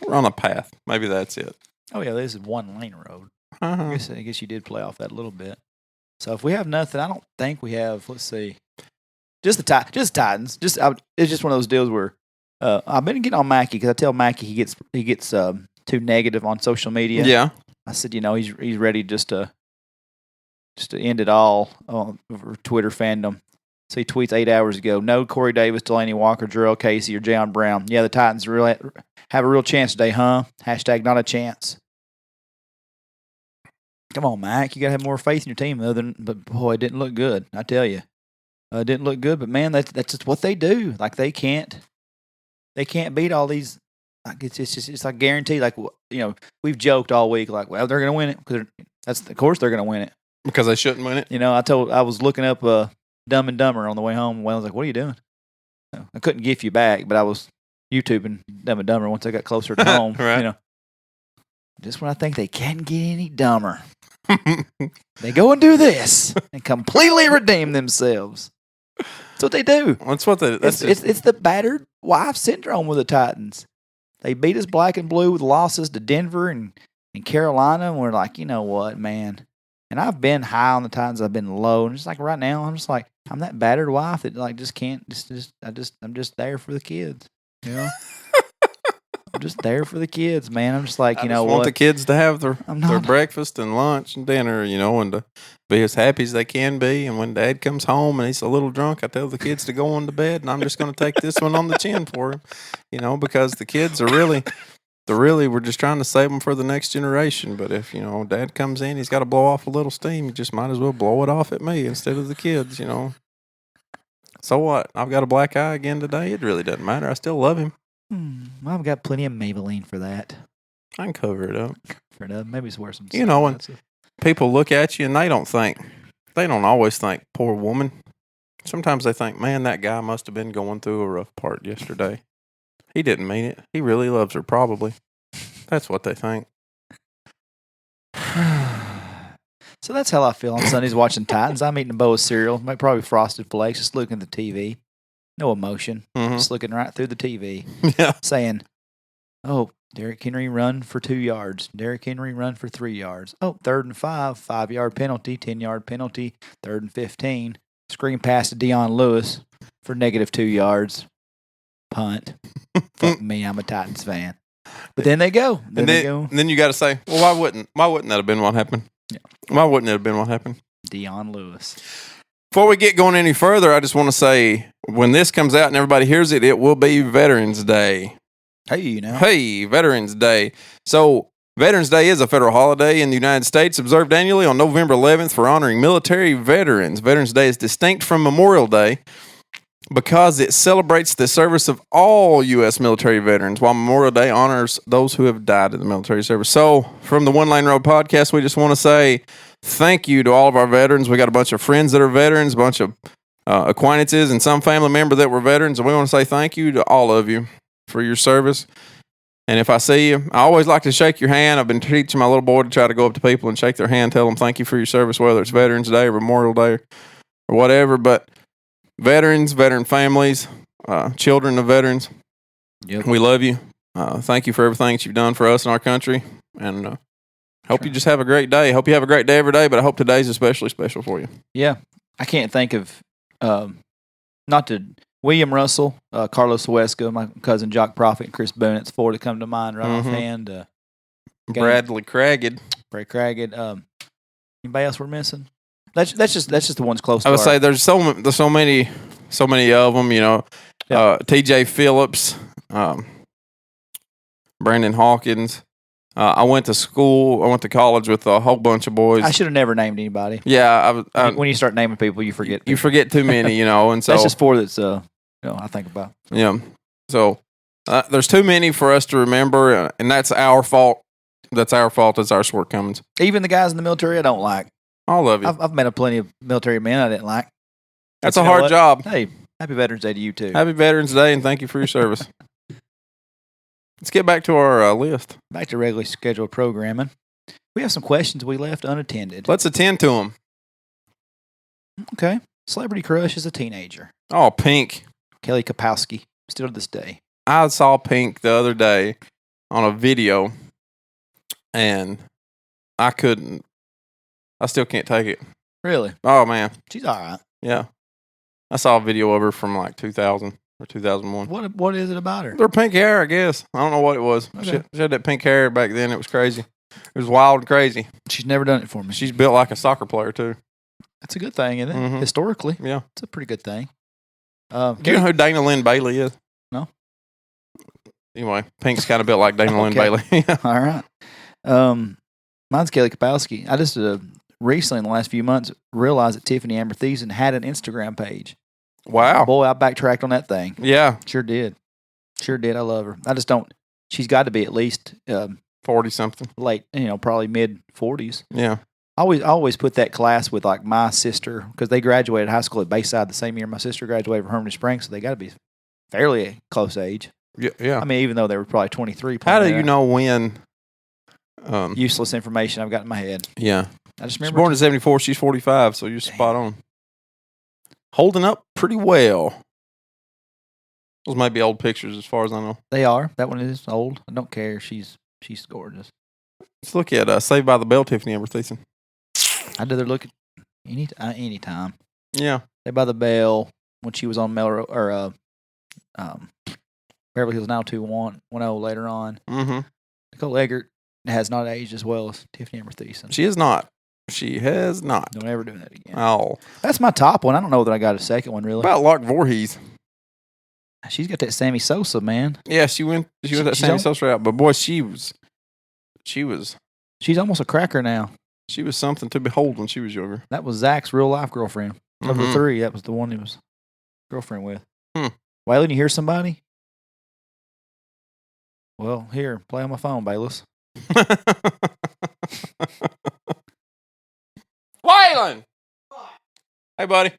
We're on a path. Maybe that's it. Oh yeah, this is one lane road. Uh-huh. I guess you did play off that a little bit. So if we have nothing, I don't think we have. Let's see, just Titans. It's just one of those deals where I've been getting on Mackie because I tell Mackie he gets too negative on social media. Yeah. I said, he's ready just to end it all for Twitter fandom. So he tweets 8 hours ago: no Corey Davis, Delaney Walker, Jarrell Casey, or Jayon Brown. Yeah, the Titans really have a real chance today, huh? # not a chance. Come on, Mac. You got to have more faith in your team. But boy, it didn't look good. I tell you, it didn't look good. But man, that's just what they do. Like they can't beat all these. Like it's like guaranteed. Like we've joked all week. Like, well, they're going to win it because of course they're going to win it because they shouldn't win it. I was looking up Dumb and Dumber on the way home. Well, I was like, what are you doing? I couldn't gif you back, but I was YouTubing Dumb and Dumber once I got closer to home. Right. Just when I think they can't get any dumber. They go and do this and completely redeem themselves. That's what they do. That's what they. It's the battered wife syndrome with the Titans. They beat us black and blue with losses to Denver and Carolina, and we're like, you know what, man. And I've been high on the Titans. I've been low, and just like right now, I'm just like I'm that battered wife that like just can't. I'm just there for the kids. I'm just there for the kids, man. I'm just like, I want the kids to have their breakfast and lunch and dinner, and to be as happy as they can be. And when Dad comes home and he's a little drunk, I tell the kids to go on to bed, and I'm just going to take this one on the chin for him, because the kids are we're just trying to save them for the next generation. But if, Dad comes in, he's got to blow off a little steam. You just might as well blow it off at me instead of the kids, So what? I've got a black eye again today. It really doesn't matter. I still love him. Well, I've got plenty of Maybelline for that. I can cover it up. Maybe it's worse. When people look at you and they don't always think, poor woman. Sometimes they think, man, that guy must have been going through a rough part yesterday. He didn't mean it. He really loves her, probably. That's what they think. So that's how I feel on Sundays watching Titans. I'm eating a bowl of cereal, probably Frosted Flakes, just looking at the TV. No emotion. Mm-hmm. Just looking right through the TV. Yeah. Saying, oh, Derrick Henry run for 2 yards. Derrick Henry run for 3 yards. Oh, 3rd and 5, 5-yard penalty, 10-yard penalty, 3rd and 15. Screen pass to Dion Lewis for -2 yards. Punt. Fuck me, I'm a Titans fan. But then they go. And then you got to say, well, why wouldn't that have been what happened? Yeah. Why wouldn't it have been what happened? Dion Lewis. Before we get going any further, I just want to say, when this comes out and everybody hears it, it will be Veterans Day. Hey, Veterans Day. So, Veterans Day is a federal holiday in the United States, observed annually on November 11th for honoring military veterans. Veterans Day is distinct from Memorial Day because it celebrates the service of all U.S. military veterans, while Memorial Day honors those who have died in the military service. So, from the One Lane Road podcast, we just want to say thank you to all of our veterans. We got a bunch of friends that are veterans, a bunch of acquaintances, and some family member that were veterans, and we want to say thank you to all of you for your service. And if I see you, I always like to shake your hand. I've been teaching my little boy to try to go up to people and shake their hand, tell them thank you for your service, whether it's Veterans Day or Memorial Day or whatever. But veterans, veteran families, children of veterans, we love you. Thank you for everything that you've done for us in our country. And hope you just have a great day. Hope you have a great day every day, but I hope today's especially special for you. Yeah. I can't think of, William Russell, Carlos Huesca, my cousin Jock Prophet, and Chris Boone. It's four that come to mind right offhand. Bradley Cragged. Anybody else we're missing? That's just the ones close. I would say there's so many of them. T.J. Phillips, Brandon Hawkins. I went to college with a whole bunch of boys. I should have never named anybody. Yeah, when you start naming people, you forget. You forget too many, and so that's just four that's I think about. Yeah, so there's too many for us to remember, and that's our fault. That's our fault. It's our shortcomings. Even the guys in the military, I don't like. All of you. I've met plenty of military men I didn't like. That's a hard job. Hey, happy Veterans Day to you too. Happy Veterans Day, and thank you for your service. Let's get back to our list. Back to regularly scheduled programming. We have some questions we left unattended. Let's attend to them. Okay. Celebrity crush as a teenager. Oh, Pink. Kelly Kapowski. Still to this day. I saw Pink the other day on a video, and I still can't take it. Really? Oh, man. She's all right. Yeah. I saw a video of her from like 2000 or 2001. What is it about her? Her pink hair, I guess. I don't know what it was. Okay. She had that pink hair back then. It was crazy. It was wild and crazy. She's never done it for me. She's built like a soccer player, too. That's a good thing, isn't it? Mhm. Historically. Yeah. It's a pretty good thing. Do you know who Dana Lynn Bailey is? No. Anyway, Pink's kind of built like Dana Lynn Okay. Bailey. All right. Mine's Kelly Kapowski. I just recently, in the last few months, realized that Tiffany Amber Thiessen had an Instagram page. Wow. Boy, I backtracked on that thing. Yeah. Sure did. I love her. I just don't. She's got to be at least 40-something. late, probably mid-40s. Yeah. I always put that class with like my sister because they graduated high school at Bayside the same year my sister graduated from Harmony Springs, so they got to be fairly close age. Yeah. I mean, even though they were probably 23. How do you know when? Useless information I've got in my head. Yeah. I just She's remember. born in 74. She's 45, so you're spot on. Holding up pretty well. Those might be old pictures as far as I know. They are. That one is old. I don't care. She's gorgeous. Let's look at Saved by the Bell, Tiffany Amber Thiessen. I'd rather look at any time. Yeah. Saved by the Bell when she was on Melrose or Beverly Hills 90210 later on. Mm-hmm. Nicole Eggert has not aged as well as Tiffany Amber Thiessen. She is not. She has not. Don't ever do that again. Oh. That's my top one. I don't know that I got a second one really. About Lark Voorhees. She's got that Sammy Sosa, man. Yeah, she went that she's Sammy on- Sosa route, but boy, she was She's almost a cracker now. something to behold when she was younger. That was Zach's real life girlfriend. Of the Mhm. three, that was the one he was girlfriend with. Hmm. Waylon, you hear somebody? Well, here, play on my phone, Bayless. Waylon! Hey, buddy.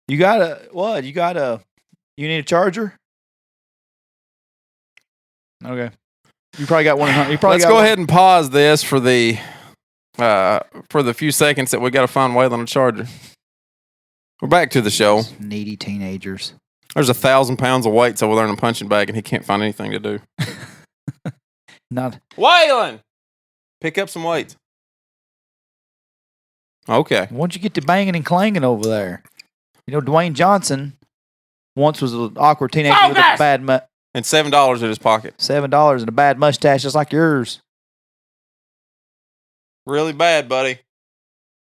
You got a what? You need a charger? Okay. You probably got one. You probably Let's got go one. ahead and pause this for the few seconds that we got to find Waylon a charger. We're back to the show. Needy teenagers. There's 1,000 pounds of weights over there in a punching bag, and he can't find anything to do. Not Waylon! Pick up some weights. Okay. once you get to banging and clanging over there. You know, Dwayne Johnson once was an awkward teenager with a bad And $7 in his pocket. $7 and a bad mustache just like yours. Really bad, buddy.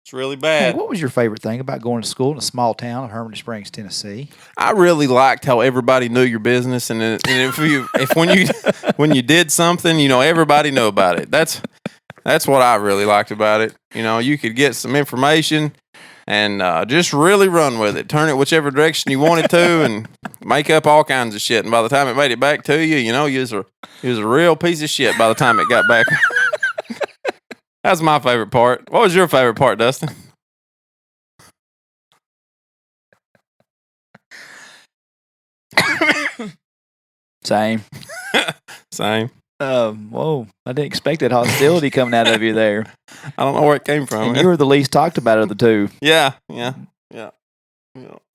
It's really Hey, bad. what was your favorite thing about going to school in a small town of Harmony Springs, Tennessee? I really liked how everybody knew your business, and when you did something, everybody knew about it. That's what I really liked about it. You could get some information and just really run with it, turn it whichever direction you wanted to, and make up all kinds of shit. And by the time it made it back to you, you was a real piece of shit by the time it got back. That's my favorite part. What was your favorite part, Dustin? Same. Same. Whoa. I didn't expect that hostility coming out of you there. I don't know where it came from. And you were the least talked about of the two. Yeah.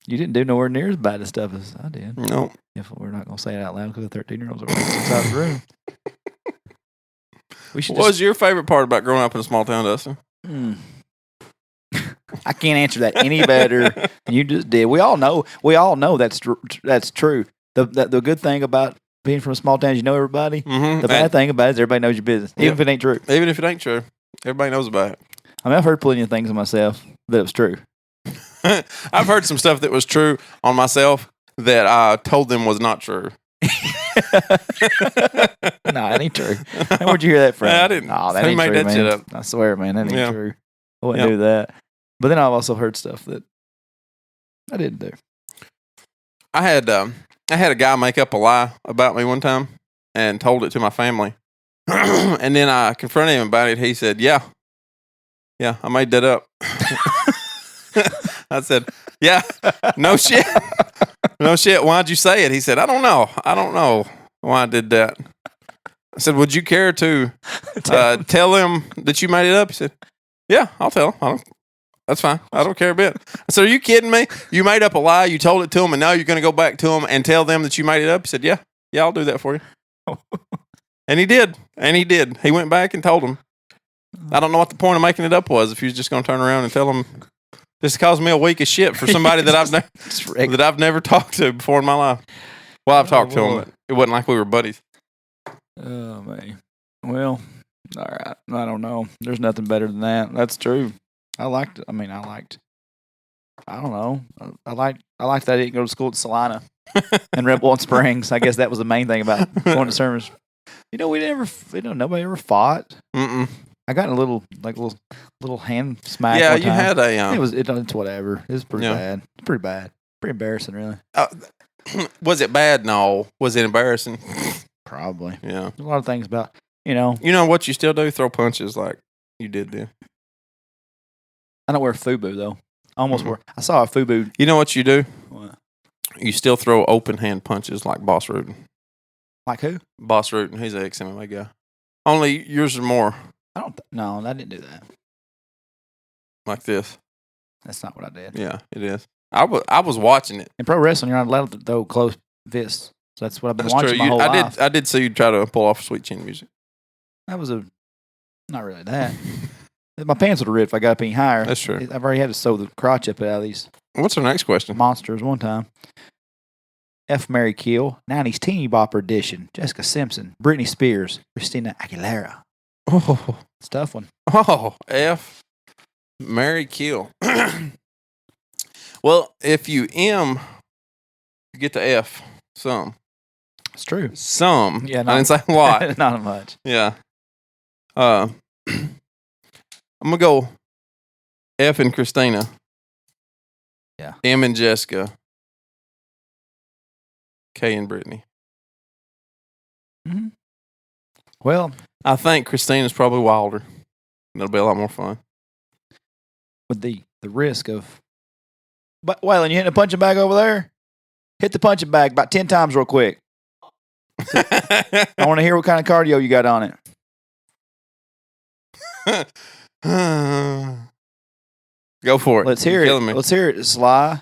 You didn't do nowhere near as bad as stuff as I did. No. If we're not going to say it out loud because the 13-year-olds are inside the room. We should What was your favorite part about growing up in a small town, Dustin? I can't answer that any better than you just did. We all know that's true. The good thing about being from a small town is you know everybody. Mm-hmm. The bad thing about it is everybody knows your business, even if it ain't true. Even if it ain't true, everybody knows about it. I mean, I've heard plenty of things of myself that it was true. I've heard some stuff that was true on myself that I told them was not true. No, it ain't true. And where'd you hear that from? I didn't. No, that Who ain't made true, that man. shit up? I swear, man, that ain't Yeah. true. I wouldn't do that. But then I've also heard stuff that I didn't do. I had a guy make up a lie about me one time and told it to my family. And then I confronted him about it. He said, yeah, I made that up. I said, yeah, no shit. No shit. Why'd you say it? He said, I don't know why I did that. I said, would you care to tell him that you made it up? He said, yeah, I'll tell him. That's fine. I don't care a bit. So are you kidding me? You made up a lie. You told it to him, and now you're going to go back to him and tell them that you made it up? He said, yeah, I'll do that for you. And he did. He went back and told him. I don't know what the point of making it up was if you was just going to turn around and tell him, this caused me a week of shit for somebody that I've never talked to before in my life. Well, I've talked to him, but it wasn't like we were buddies. Oh, man. Well, all right. I don't know. There's nothing better than that. That's true. I don't know. I liked that I didn't go to school at Salina and Red Blunt Springs. I guess that was the main thing about going to service. Nobody ever fought. Mm-mm. I got in a little hand smack. Yeah, one you time. had a. It's whatever. It was pretty bad. It's pretty bad. Pretty embarrassing, really. Was it bad? No. Was it embarrassing? Probably. Yeah. A lot of things about You know what you still do? Throw punches like you did then. I don't wear FUBU though. I almost wore. I saw a FUBU. You know what you do? What? You still throw open hand punches like Boss Rutan. Like who? Boss Rutan. He's an ex-MMA guy. Only yours are more No, I didn't do that. like this. That's not what I did. Yeah, it is. I was watching it. In pro wrestling, you're not allowed to throw close fists. So that's what I've been That's watching true. my whole life. I did see you try to pull off Sweet Chin Music. That was not really that. My pants would have ripped if I got up any higher. That's true. I've already had to sew the crotch up out of these What's our next question? monsters one time. F. Mary Kill, 90s Teeny Bopper edition. Jessica Simpson, Britney Spears, Christina Aguilera. Oh, It's a tough one. F. Mary Kill. Well, if you M, you get the F. Some. It's true. Some. Yeah, I didn't say a lot. Not much. Yeah. I'm gonna go F and Christina. Yeah. M and Jessica. K and Brittany. Mm-hmm. Well, I think Christina's probably wilder. It'll be a lot more fun. with the risk of. But Waylon, you hitting a punching bag over there? Hit the punching bag about 10 times real quick. I want to hear what kind of cardio you got on it. Go for it. Let's hear You're it. killing me. Let's hear it, Sly.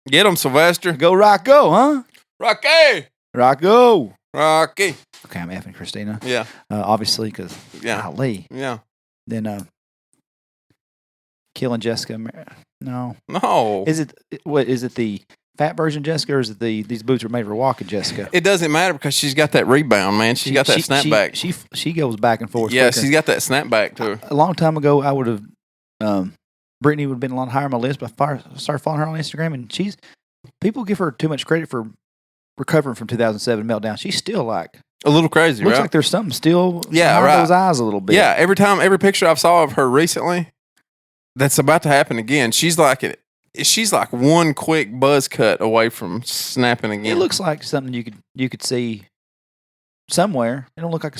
Get him, Sylvester. Go Rocco, huh? Rocky. Rocco. Rocky. Okay, I'm effing Christina. Yeah. Obviously, because Yeah. golly. Yeah. Then killing Jessica. No. No. Is it the fat version Jessica, or is it these boots are made for walking Jessica? It doesn't matter because she's got that rebound, man. She's got that snapback. She goes back and forth. Yeah, quicker. she's got that snapback to her. A long time ago, I would have. Brittany would have been a lot higher on my list, but I started following her on Instagram, and people give her too much credit for recovering from 2007 meltdown. She's still like A little crazy, looks right? like there's something still Yeah, behind right. those eyes a little bit. Yeah, every picture I've saw of her recently, that's about to happen again. She's like one quick buzz cut away from snapping again. It looks like something you could see somewhere. It don't look like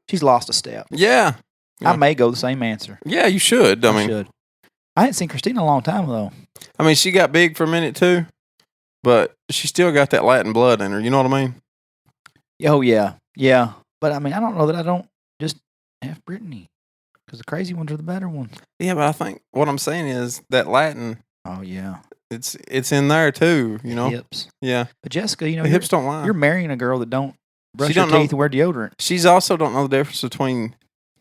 she's lost a step. Yeah. I may go the same answer. Yeah, you should. I mean, should. I hadn't seen Christina in a long time though. I mean, she got big for a minute too, but she still got that Latin blood in her. You know what I mean? Oh yeah, yeah. But I mean, I don't know that I don't just have Brittany because the crazy ones are the better ones. Yeah, but I think what I'm saying is that Latin. Oh yeah, It's in there too. You know. Hips. Yeah. But Jessica, The hips don't lie. You're marrying a girl that don't brush She her don't teeth and wear deodorant. She's also don't know the difference between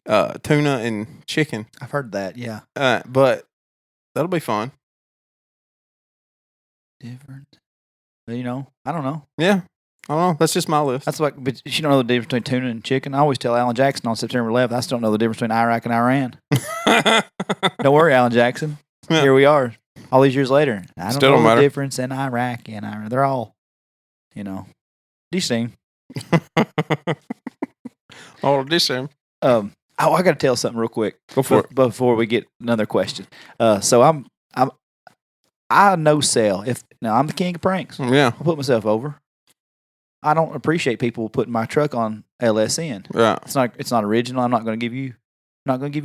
tuna and chicken. I've heard that. Yeah. But that'll be fun. Different. I don't know. Yeah. I don't know. That's just my list. That's like, but you don't know the difference between tuna and chicken. I always tell Alan Jackson on September 11th, I still don't know the difference between Iraq and Iran. Don't worry, Alan Jackson. Yeah. Here we are, all these years later. I Still don't don't know matter. the difference in Iraq and Iran. They're all, decent. Oh, this same. I got to tell something real quick. Go for it. Before we get another question. So I no sell. I'm the king of pranks. Yeah. I put myself over. I don't appreciate people putting my truck on LSN. Yeah. It's not original. I'm not going to give you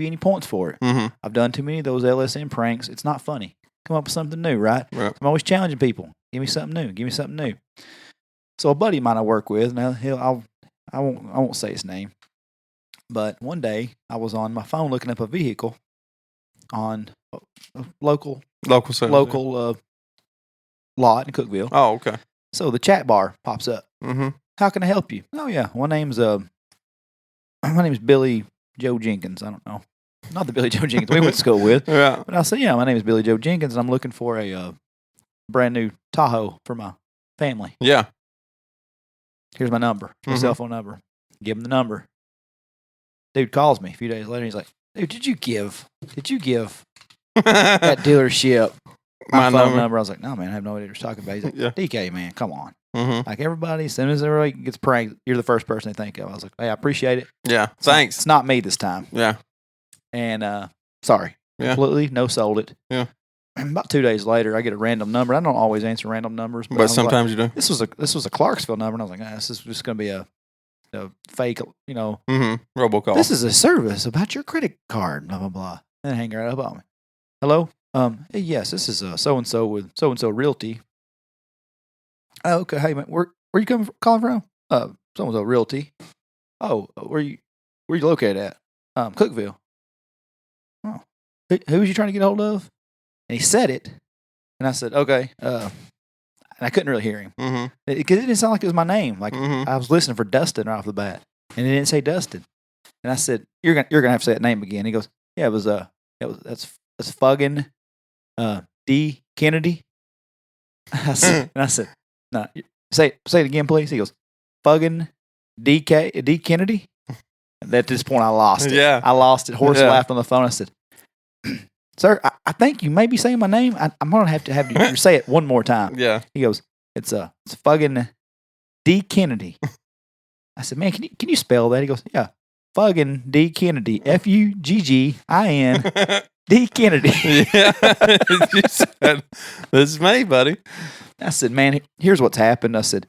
any points for it. Mm-hmm. I've done too many of those LSN pranks. It's not funny. Come up with something new, right? Right. I'm always challenging people. Give me something new. Give me something new. So a buddy of mine I work with, now I won't say his name, but one day I was on my phone looking up a vehicle on local Service. lot in Cookeville. Oh, okay. So the chat bar pops up. Mm-hmm. How can I help you? Oh yeah, my name's Billy Joe Jenkins. I don't know, not the Billy Joe Jenkins we went to school with. Yeah. But I said, yeah, my name is Billy Joe Jenkins, and I'm looking for a brand new Tahoe for my family. Yeah. Here's my number, my cell phone number. Give him the number. Dude calls me a few days later. He's like, dude, did you give that dealership my phone number? I was like, no, man, I have no idea what you're talking about. He's like, DK, man, come on. Mm-hmm. Like everybody, as soon as everybody gets pranked, you're the first person they think of. I was like, hey, I appreciate it. Yeah, thanks. It's not me this time. Yeah. And sorry. Yeah. Completely no sold it. Yeah. About 2 days later, I get a random number. I don't always answer random numbers, but sometimes you do. This was a Clarksville number, and I was like, this is just going to be a fake, robocall. This is a service about your credit card, blah blah blah. And hang right up on me. Hello, hey, yes, this is so and so with so and so Realty. Oh, okay, hey man, where you calling from? So and so Realty. Oh, where you located at? Cookeville. Oh, who was you trying to get a hold of? And he said it, and I said, okay. And I couldn't really hear him because it didn't sound like it was my name. Like I was listening for Dustin right off the bat, and it didn't say Dustin. And I said, "You're gonna have to say that name again." He goes, "Yeah, that's Fuggin D Kennedy." I said, "No, say it again, please." He goes, "Fuggin D Kennedy." And at this point, I lost it. Yeah, I lost it. Horace laughed on the phone. I said, "Sir, I think you may be saying my name. I'm going to have you say it one more time." Yeah. He goes, it's Fuggin D. Kennedy. I said, man, can you spell that? He goes, yeah, Fuggin D. Kennedy. Fuggin D. Kennedy. Yeah. You said, this is me, buddy. I said, man, here's what's happened. I said,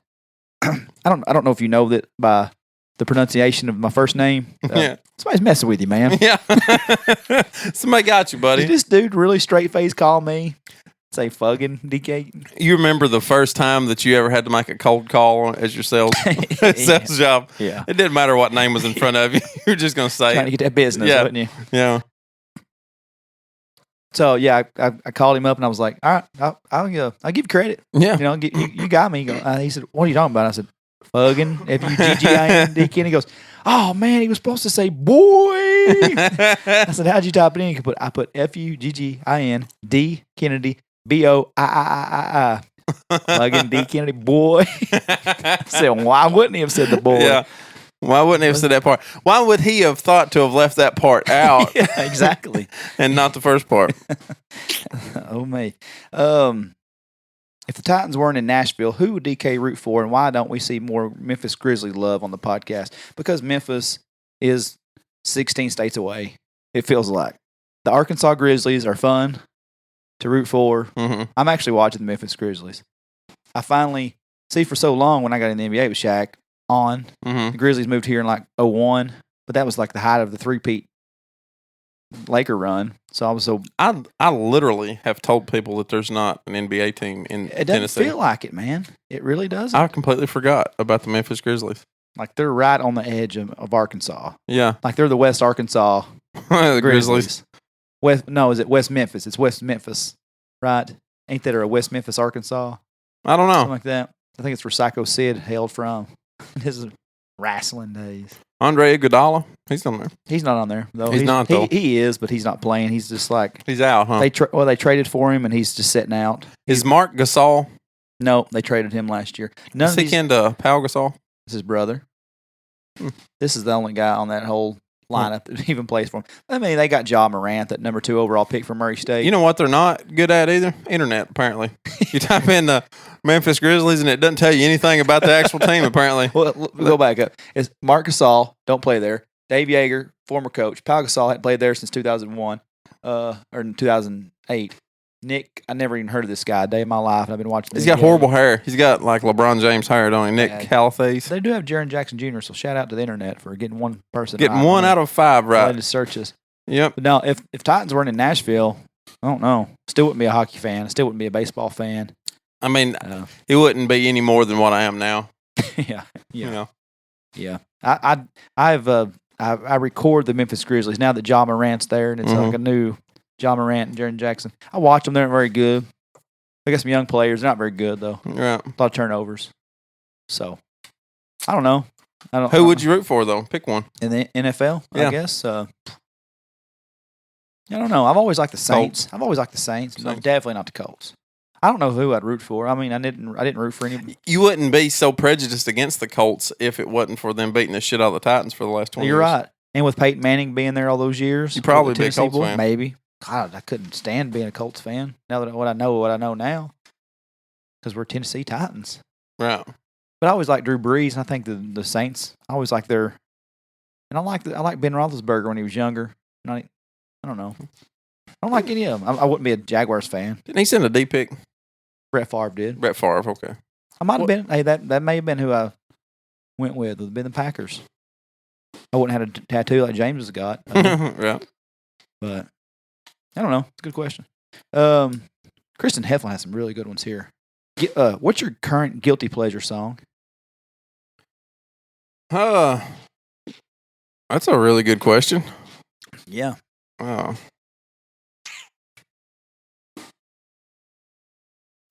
I don't know if you know that by the pronunciation of my first name. Somebody's messing with you, man. Yeah. Somebody got you, buddy. Did this dude really straight face call me? Say Fuggin DK? You remember the first time that you ever had to make a cold call as your sales job? Yeah. It didn't matter what name was in front of you. You were just going to say Trying to get that business, wouldn't you? Yeah. So yeah, I called him up and I was like, all right, I'll give you credit. Yeah. You got me. He said, what are you talking about? I said, Fuggin Fuggin. He goes, oh man, he was supposed to say boy. I said, how'd you type it in? I put Fuggin D Kennedy BOIII. Fuggin D Kennedy boy. I said, why wouldn't he have said the boy? Yeah. Why wouldn't he have said that part? Why would he have thought to have left that part out? Yeah, exactly. And not the first part? Oh, me. If the Titans weren't in Nashville, who would DK root for, and why don't we see more Memphis Grizzlies love on the podcast? Because Memphis is 16 states away, it feels like. The Arkansas Grizzlies are fun to root for. Mm-hmm. I'm actually watching the Memphis Grizzlies. I finally, for so long when I got in the NBA with Shaq on, the Grizzlies moved here in like 2001, but that was like the height of the three-peat Laker run. So I was I literally have told people that there's not an NBA team in Tennessee. It doesn't feel like it, man. It really doesn't. I completely forgot about the Memphis Grizzlies. Like they're right on the edge of Arkansas. Yeah. Like they're the West Arkansas the Grizzlies. Is it West Memphis? It's West Memphis, right? Ain't that a West Memphis, Arkansas? I don't know. Something like that. I think it's where Psycho Sid hailed from. His wrestling days. Andre Iguodala, he's on there. He's not on there though. He's not though. He is, but he's not playing. He's just like he's out, huh? They traded for him, and he's just sitting out. Is Mark Gasol? No, they traded him last year. Is he kin to Pau Gasol? It's his brother. This is the only guy on that whole lineup that even plays for him. I mean, they got Ja Morant, that number 2 overall pick from Murray State. You know what they're not good at either? Internet, apparently. You type in the Memphis Grizzlies and it doesn't tell you anything about the actual team, apparently. Well, we'll go back up. It's Mark Gasol, don't play there. Dave Yeager, former coach. Pau Gasol hadn't played there since 2001 or 2008. Nick, I never even heard of this guy a day in my life, and I've been watching. He's got horrible hair. He's got like LeBron James hair, don't he? Nick Calaface. They do have Jaren Jackson Jr., so shout out to the internet for getting one person. Getting 1 out of 5 right. Latest searches. Yep. But now, if Titans weren't in Nashville, I don't know. Still wouldn't be a hockey fan. Still wouldn't be a baseball fan. I mean, it wouldn't be any more than what I am now. Yeah. You know? Yeah. I record the Memphis Grizzlies now that Ja Morant's there, and it's like a new John Morant and Jaren Jackson. I watch them. They're not very good. They got some young players. They're not very good, though. Right. A lot of turnovers. So, I don't know. Who would you root for, though? Pick one. In the NFL, Yeah. I guess. I don't know. I've always liked the Saints. No, definitely not the Colts. I don't know who I'd root for. I mean, I didn't root for any. You wouldn't be so prejudiced against the Colts if it wasn't for them beating the shit out of the Titans for the last 20 You're years. right. And with Peyton Manning being there all those years, You'd probably be a Tennessee Colts fan. Maybe. God, I couldn't stand being a Colts fan. Now that what I know now, because we're Tennessee Titans. Right. But I always like Drew Brees, and I think the Saints. I always like their, and I like Ben Roethlisberger when he was younger. And I don't know. I don't like any of them. I wouldn't be a Jaguars fan. Didn't he send a D pick? Brett Favre did. Brett Favre, okay. I might have been. Hey, that may have been who I went with. It would have been the Packers. I wouldn't have had a tattoo like James has got. Right. But I don't know. It's a good question. Kristen Heflin has some really good ones here. What's your current guilty pleasure song? That's a really good question. Yeah.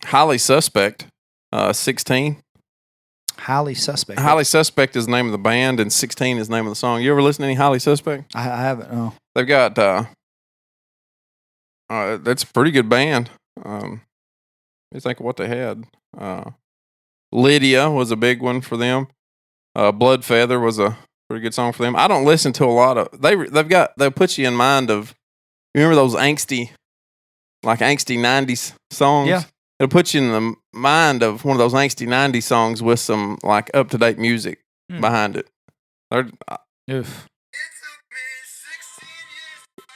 Highly Suspect, 16. Highly Suspect. Highly Suspect is the name of the band, and 16 is the name of the song. You ever listen to any Highly Suspect? I haven't. No. They've got, that's a pretty good band. Let me think of what they had. Lydia was a big one for them. Blood Feather was a pretty good song for them. I don't listen to a lot of, they'll put you in mind of, you remember those angsty 90s songs? Yeah. It'll put you in the mind of one of those angsty 90s songs with some like up-to-date music behind it. Oof.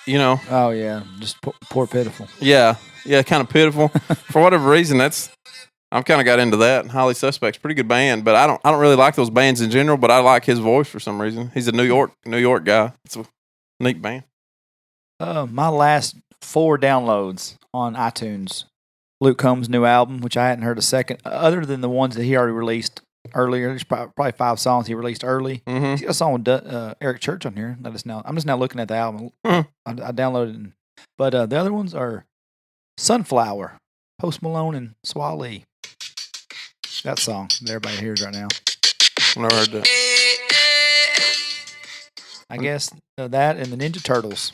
You know. Oh, yeah. Just poor pitiful. Yeah, kind of pitiful. For whatever reason, I'm kind of got into that. Highly Suspect's a pretty good band, but I don't really like those bands in general, but I like his voice for some reason. He's a New York guy. It's a neat band. My last 4 downloads on iTunes. Luke Combs' new album, which I hadn't heard a second, other than the ones that he already released earlier. There's probably 5 songs he released early. Mm-hmm. He's got a song with Eric Church on here. I'm just now looking at the album. I downloaded it. But the other ones are Sunflower, Post Malone, and Swally. That song that everybody hears right now. Never heard that. I guess that and the Ninja Turtles.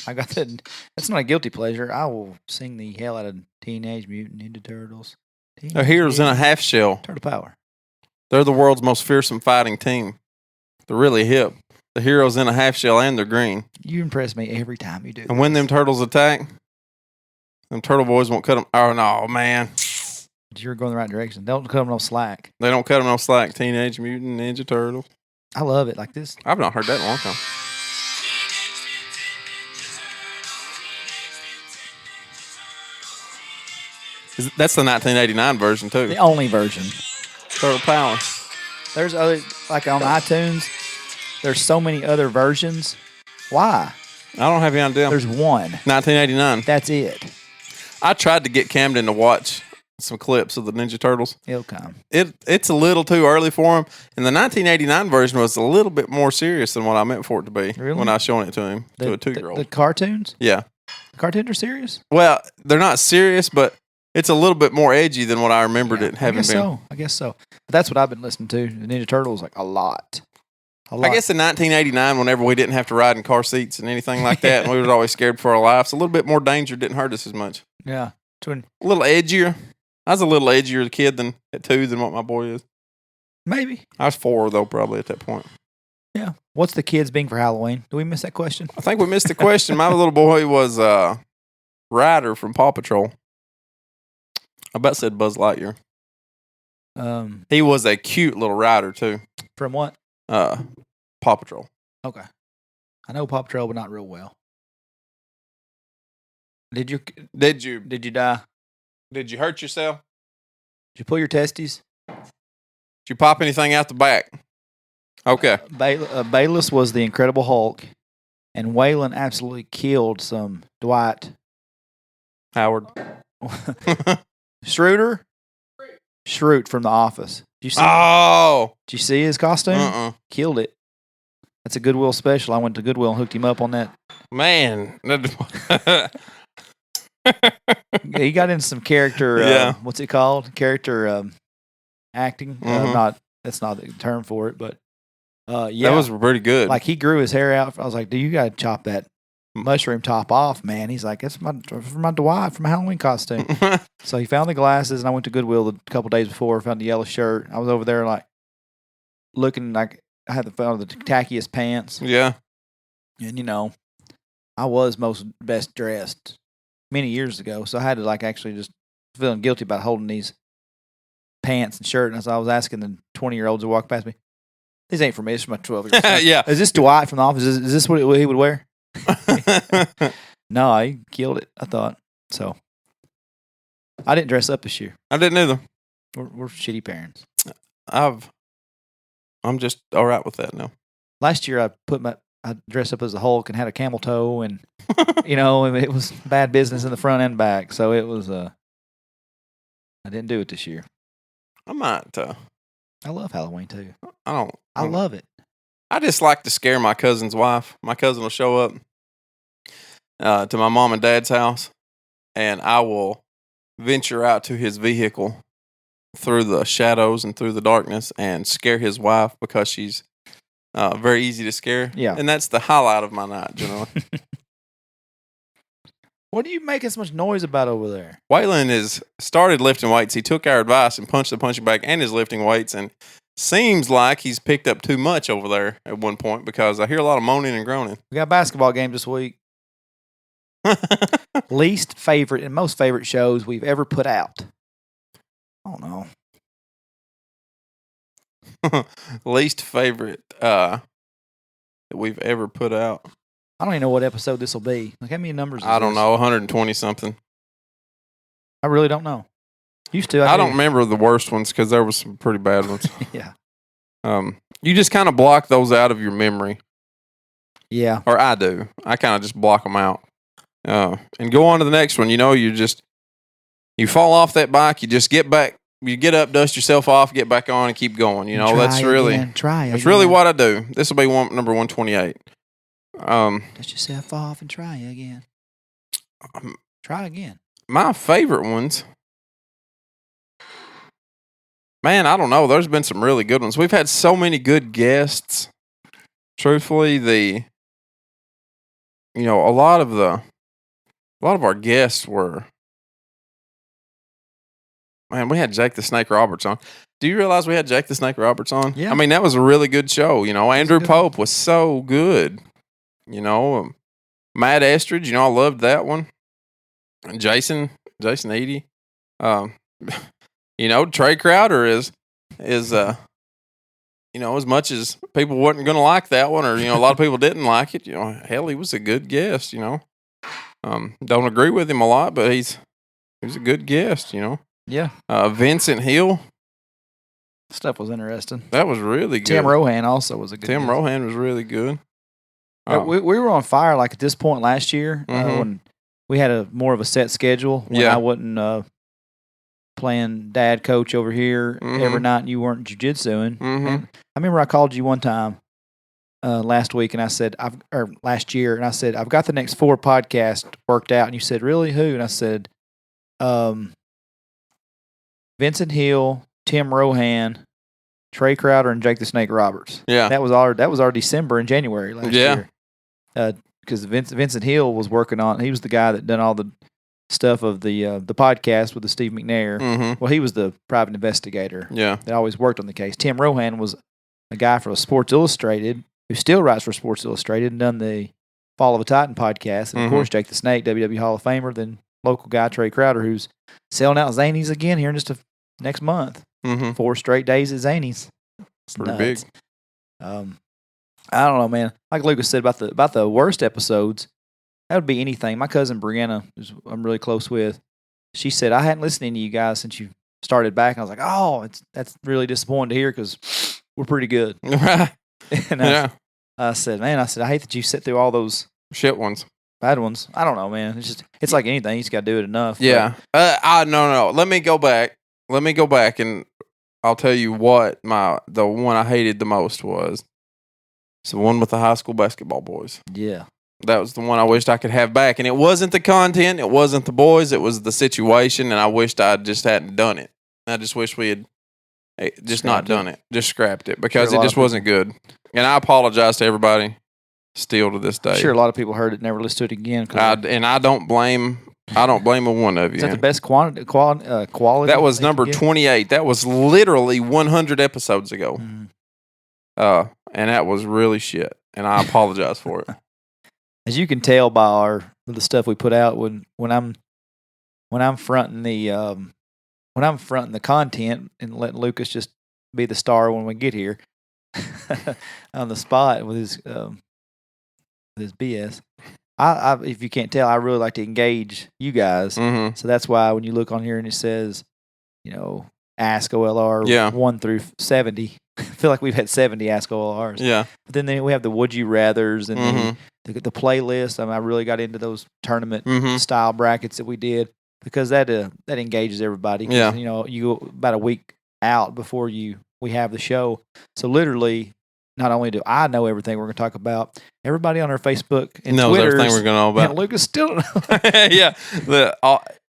I got that. That's not a guilty pleasure. I will sing the hell out of Teenage Mutant Ninja Turtles. They're heroes in a half shell. Turtle power. They're the world's most fearsome fighting team. They're really hip. The heroes in a half shell and they're green. You impress me every time you do. And when them turtles attack, them turtle boys won't cut them. Oh, no, man. You're going the right direction. They don't cut them no slack. They don't cut them no slack. Teenage Mutant Ninja Turtles. I love it like this. I've not heard that in a long time. That's the 1989 version, too. The only version. Turtle Power. There's other, like on iTunes, there's so many other versions. Why? I don't have any idea. There's one. 1989. That's it. I tried to get Camden to watch some clips of the Ninja Turtles. It'll come. It's a little too early for him. And the 1989 version was a little bit more serious than what I meant for it to be when I was showing it to him, to a 2-year-old. The cartoons? Yeah. The cartoons are serious? Well, they're not serious, but it's a little bit more edgy than what I remembered it having been. I guess so. But that's what I've been listening to. The Ninja Turtles, like a lot. I guess in 1989, whenever we didn't have to ride in car seats and anything like that, and we were always scared for our lives, a little bit more danger didn't hurt us as much. Yeah. A little edgier. I was a little edgier kid at 2 than what my boy is. Maybe. I was 4, though, probably at that point. Yeah. What's the kids being for Halloween? Do we miss that question? I think we missed the question. My little boy was Ryder from Paw Patrol. I about said Buzz Lightyear. He was a cute little rider, too. From what? Paw Patrol. Okay. I know Paw Patrol, but not real well. Did you die? Did you hurt yourself? Did you pull your testes? Did you pop anything out the back? Okay. Bayless was the Incredible Hulk, and Waylon absolutely killed some Dwight Howard. Schrute from The Office. Did you see? Oh, Did you see his costume? Uh-uh. Killed it. That's a Goodwill special. I went to Goodwill and hooked him up on that. Man. He got in some character. Yeah. What's it called? Character acting. That's not the term for it, but yeah, That was pretty good. like he grew his hair out. I was like, "Dude, you got to chop that mushroom top off, man." He's like, "It's for my Dwight from my Halloween costume." So he found the glasses, and I went to Goodwill a couple days before. Found the yellow shirt. I was over there like looking like I had found the tackiest pants. Yeah. And I was best dressed many years ago, so I had to like actually just feeling guilty about holding these pants and shirt. And as I was asking the 20-year-olds who walked past me, "These ain't for me. It's for my 12-year-old." Yeah. Is this Dwight from The Office? Is this what he would wear? No, he killed it. I thought so. I didn't dress up this year. I didn't either. We're shitty parents. I'm just all right with that now. Last year, I dressed up as a Hulk and had a camel toe, and it was bad business in the front and back. So it was. I didn't do it this year. I might. I love Halloween too. I love it. I just like to scare my cousin's wife. My cousin will show up to my mom and dad's house, and I will venture out to his vehicle through the shadows and through the darkness and scare his wife because she's very easy to scare. Yeah. And that's the highlight of my night, generally. What are you making so much noise about over there? Waylon has started lifting weights. He took our advice and punched the punching bag and is lifting weights, and seems like he's picked up too much over there at one point because I hear a lot of moaning and groaning. We got a basketball game this week. Least favorite and most favorite shows we've ever put out. I don't know. Least favorite that we've ever put out. I don't even know what episode this will be. Like, how many numbers is I don't this? know, 120 something. I really don't know. Used to. I don't remember the worst ones because there was some pretty bad ones. Yeah. You just kind of block those out of your memory. Yeah. Or I do. I kind of just block them out. And go on to the next one. You fall off that bike, you just get back, you get up, dust yourself off, get back on, and keep going. That's really what I do. This will be number 128. Dust yourself off and try again. Try again. My favorite ones, man, I don't know. There's been some really good ones. We've had so many good guests. Truthfully, a lot of our guests were. Man, we had Jake the Snake Roberts on. Do you realize we had Jake the Snake Roberts on? Yeah. I mean, that was a really good show. Andrew Pope was so good. Matt Estridge, I loved that one. And Jason Eady. Trey Crowder is as much as people wasn't going to like that one, or, a lot of people didn't like it, hell, he was a good guest, Don't agree with him a lot, but he was a good guest, Yeah. Vincent Hill. Stuff was interesting. That was really good. Tim Rohan also was a good guest. Rohan was really good. We were on fire like at this point last year when we had more of a set schedule. When I wasn't playing dad coach over here every night and you weren't jiu-jitsuing. I remember I called you one time last week and I said, last year, and I said, I've got the next 4 podcasts worked out. And you said, really? Who? And I said, Vincent Hill, Tim Rohan, Trey Crowder, and Jake the Snake Roberts. Yeah. That was our December and January last year. Because Vincent Hill was working on, he was the guy that done all the stuff of the podcast with the Steve McNair. Well, he was the private investigator. Yeah. That always worked on the case. Tim Rohan was a guy for Sports Illustrated who still writes for Sports Illustrated and done the Fall of a Titan podcast. And of course, Jake the Snake, WWE Hall of Famer, then local guy Trey Crowder, who's selling out Zanies again here in just next month. 4 straight days at Zanies. Pretty big. I don't know, man. Like Lucas said about the worst episodes, that would be anything. My cousin Brianna, who I'm really close with, she said, I hadn't listened to you guys since you started back. And I was like, oh, that's really disappointing to hear because we're pretty good. And I said, man, I hate that you sit through all those shit ones. Bad ones. I don't know, man. It's like anything. You just got to do it enough. Yeah. No. Let me go back and I'll tell you what the one I hated the most was. It's the one with the high school basketball boys. Yeah. That was the one I wished I could have back. And it wasn't the content. It wasn't the boys. It was the situation. And I wished I just hadn't done it. I just wish we had just not done it. Just scrapped it because it just wasn't good. And I apologize to everybody still to this day. I'm sure a lot of people heard it and never listened to it again. I don't blame a one of you. Is that the best quality? That was number 28. That was literally 100 episodes ago. Mm. And that was really shit. And I apologize for it. As you can tell by the stuff we put out, when I'm fronting the content and letting Lucas just be the star when we get here on the spot with his BS. I if you can't tell, I really like to engage you guys. Mm-hmm. So that's why when you look on here and it says, Ask OLR 1 through 70. I feel like we've had 70 Ask OLRs. Yeah. But then we have the Would You Rathers and the playlist. I really got into those tournament style brackets that we did because that engages everybody. Yeah. You go about a week out before we have the show. So literally, not only do I know everything we're going to talk about, everybody on our Facebook and knows Twitter everything we're going to know about. And Lucas still don't know. Yeah.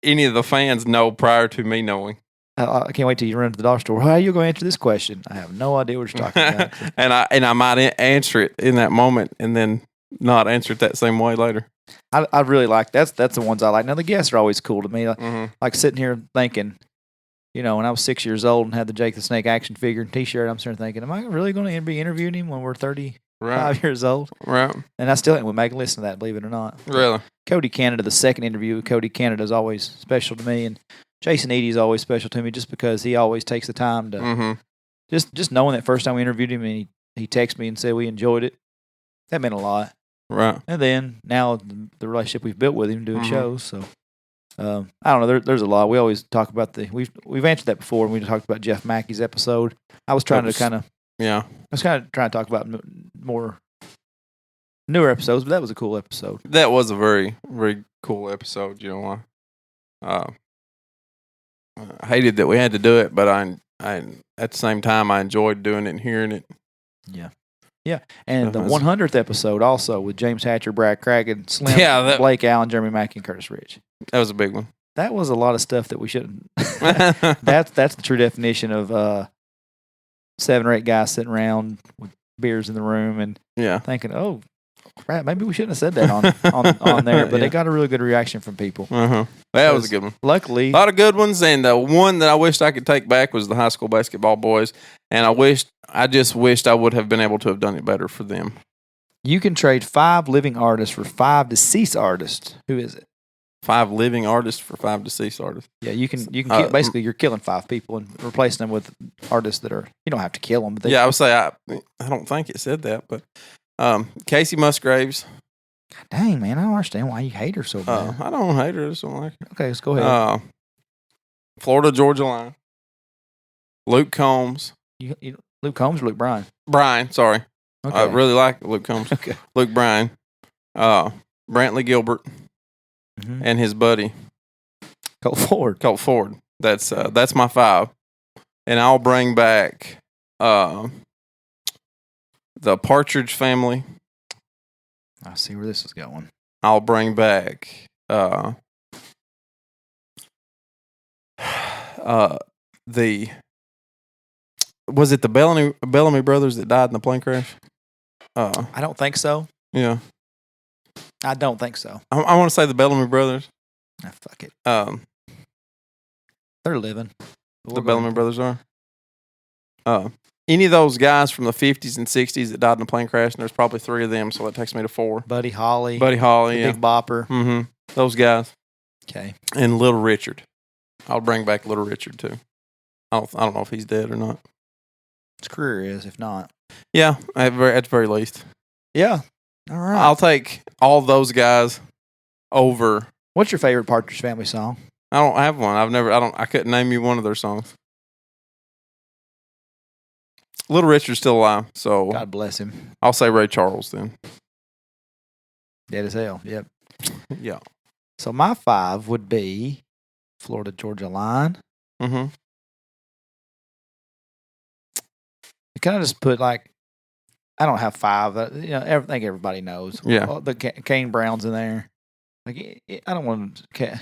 Any of the fans know prior to me knowing. I can't wait till you run to the dollar store. How are you going to answer this question? I have no idea what you're talking about. and I might answer it in that moment and then not answer it that same way later. I really like that's the ones I like. Now the guests are always cool to me. Like sitting here thinking, when I was 6 years old and had the Jake the Snake action figure and T-shirt, I'm sitting there thinking, am I really going to be interviewing him when we're 35 years old? Right. And I still ain't make a listen to that, believe it or not. Really? Cody Canada, the second interview with Cody Canada is always special to me, and Jason Eady is always special to me just because he always takes the time to just knowing that first time we interviewed him and he texted me and said we enjoyed it. That meant a lot. Right. And then now the relationship we've built with him doing shows. So I don't know. There's a lot. We always talk about we've answered that before when we talked about Jeff Mackey's episode. I was trying to talk about more newer episodes, but that was a cool episode. That was a very, very cool episode. I hated that we had to do it, but I at the same time I enjoyed doing it and hearing it. Yeah. Yeah. And the 100th episode also with James Hatcher, Brad Cragen, Slim, Blake Allen, Jeremy Mackey, and Curtis Rich. That was a big one. That was a lot of stuff that we shouldn't. That's the true definition of 7 or 8 guys sitting around with beers in the room and thinking, oh, crap, maybe we shouldn't have said that on there. But it got a really good reaction from people. That was a good one. Luckily. A lot of good ones. And the one that I wished I could take back was the high school basketball boys. And I just wished I would have been able to have done it better for them. You can trade 5 living artists for 5 deceased artists. Who is it? 5 living artists for 5 deceased artists. Yeah, you can basically you're killing 5 people and replacing them with artists that are, you don't have to kill them. But I would say I don't think it said that, but Casey Musgraves. God dang, man, I don't understand why you hate her so bad. I don't hate her. I just don't like her. Okay, let's go ahead. Florida Georgia line. Luke Combs. Luke Combs or Luke Bryan? Bryan, sorry. Okay. I really like Luke Combs. Okay. Luke Bryan. Brantley Gilbert. And his buddy. Colt Ford. That's my 5. And I'll bring back the Partridge Family. I see where this is going. I'll bring back was it the Bellamy brothers that died in the plane crash? I don't think so. Yeah. I don't think so. I want to say the Bellamy brothers. Fuck it. They're living. The Bellamy brothers are. Any of those guys from the 50s and 60s that died in a plane crash, and there's probably 3 of them, so that takes me to 4. Buddy Holly, Big Bopper. Mm-hmm. Those guys. Okay. And Little Richard. I'll bring back Little Richard too. I don't know if he's dead or not. His career is, if not. Yeah, at the very least. Yeah. All right. I'll take all those guys over. What's your favorite Partridge Family song? I don't have one. I couldn't name you one of their songs. Little Richard's still alive, so God bless him. I'll say Ray Charles then. Dead as hell. Yep. Yeah. So my 5 would be Florida Georgia line. Mm-hmm. I kind of just put I don't have 5. I think everybody knows. Yeah. The Kane Brown's in there. Like, I don't want to.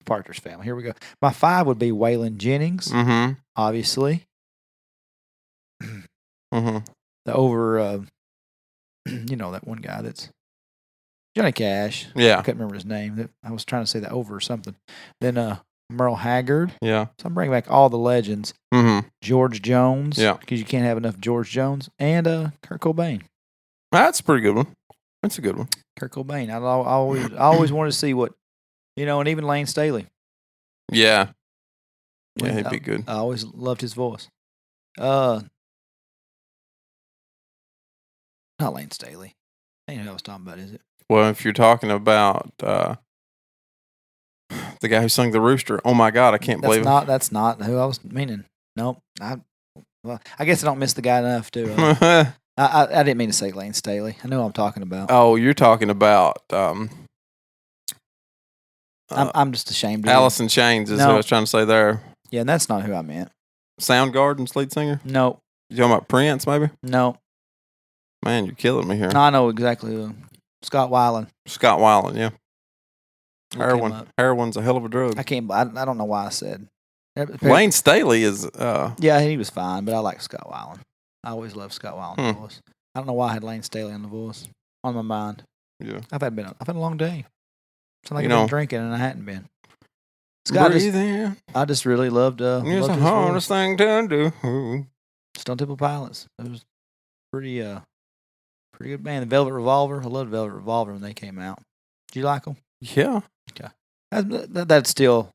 Partridge Family. Here we go. My 5 would be Waylon Jennings, Mm-hmm. obviously. Mm-hmm. The over, that one guy that's Johnny Cash. Yeah. I couldn't remember his name. I was trying to say the over or something. Then Merle Haggard. Yeah. So I'm bringing back all the legends. Mm-hmm. George Jones. Yeah. Because you can't have enough George Jones. And Kurt Cobain. That's a pretty good one. That's a good one. Kurt Cobain. I always wanted to see what, and even Lane Staley. Yeah. Yeah, he'd be good. I always loved his voice. Not Lane Staley. Ain't who I was talking about, is it? Well, if you're talking about the guy who sung the Rooster, oh my God, I can't believe it. That's not who I was meaning. Nope. I guess I don't miss the guy enough to. I didn't mean to say Lane Staley. I know what I'm talking about. Oh, you're talking about I'm just ashamed of Alice in Chains is what I was trying to say there. Yeah, and that's not who I meant. Soundgarden's lead singer? No. You talking about Prince, maybe? No. Man, you're killing me here. No, I know exactly who. Scott Weiland. Scott Weiland, yeah. Heroin's a hell of a drug. I don't know why I said. Lane Staley is. Yeah, he was fine, but I like Scott Weiland. I always loved Scott Weiland's voice. I don't know why I had Lane Staley on the voice on my mind. Yeah, I've had a long day. It's like I've been drinking and I hadn't been. Scott, I just really loved. It's the hardest thing to do. Stone Temple Pilots. It was pretty good band. The Velvet Revolver. I loved Velvet Revolver when they came out. Did you like them? Yeah. Okay. That's still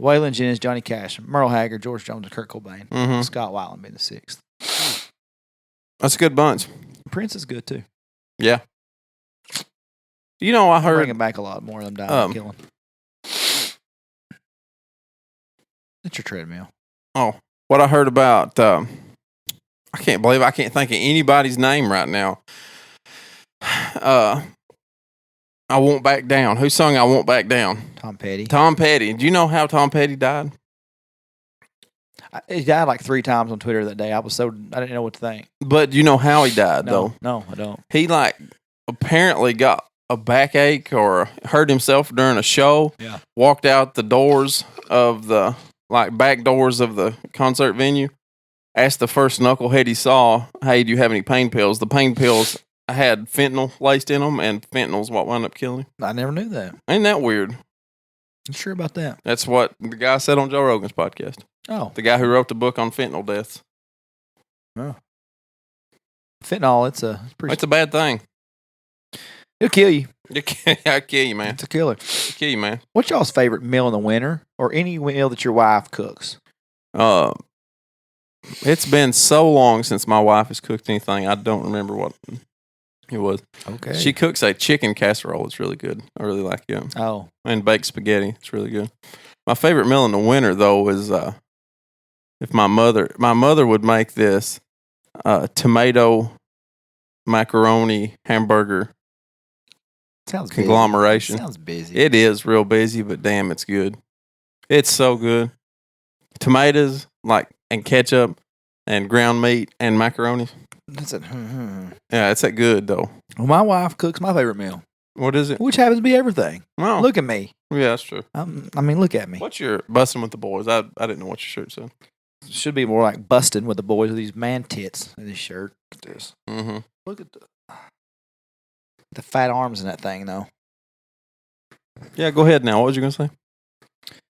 Waylon Jennings, Johnny Cash, Merle Haggard, George Jones, and Kurt Cobain. Mm-hmm. Scott Weiland being the 6th. That's a good bunch. Prince is good too. Yeah. I heard bringing back a lot more of them dying and killing. It's your treadmill. Oh, what I heard about. I can't believe I can't think of anybody's name right now. I Won't Back Down. Who sung I Won't Back Down? Tom Petty. Tom Petty. Do you know how Tom Petty died? He died like 3 times on Twitter that day. I didn't know what to think. But do you know how he died, though? No, I don't. He apparently got a backache or hurt himself during a show. Yeah. Walked out the doors of the back doors of the concert venue. Asked the first knucklehead he saw, "Hey, do you have any pain pills?" The pain pills had fentanyl laced in them, and fentanyl's what wound up killing him. I never knew that. Ain't that weird? You sure about that? That's what the guy said on Joe Rogan's podcast. Oh. The guy who wrote the book on fentanyl deaths. Oh. Fentanyl, it's a bad thing. It'll kill you. It'll kill you, man. It's a killer. It'll kill you, man. What's y'all's favorite meal in the winter, or any meal that your wife cooks? It's been so long since my wife has cooked anything. I don't remember what it was. Okay. She cooks a chicken casserole. It's really good. I really like it. Oh. And baked spaghetti. It's really good. My favorite meal in the winter, though, is if my mother would make this tomato macaroni hamburger sounds conglomeration. Busy. Sounds busy. It is real busy, but damn, it's good. It's so good. Tomatoes, and ketchup, and ground meat, and macaroni. That's it. Yeah, it's that good, though. Well, my wife cooks my favorite meal. What is it? Which happens to be everything. Oh. Look at me. Yeah, that's true. Look at me. What's your busting with the boys? I didn't know what your shirt said. Should be more like busting with the boys with these man tits in this shirt. Look at this. Mm-hmm. Look at the fat arms in that thing, though. Yeah, go ahead now. What was you going to say?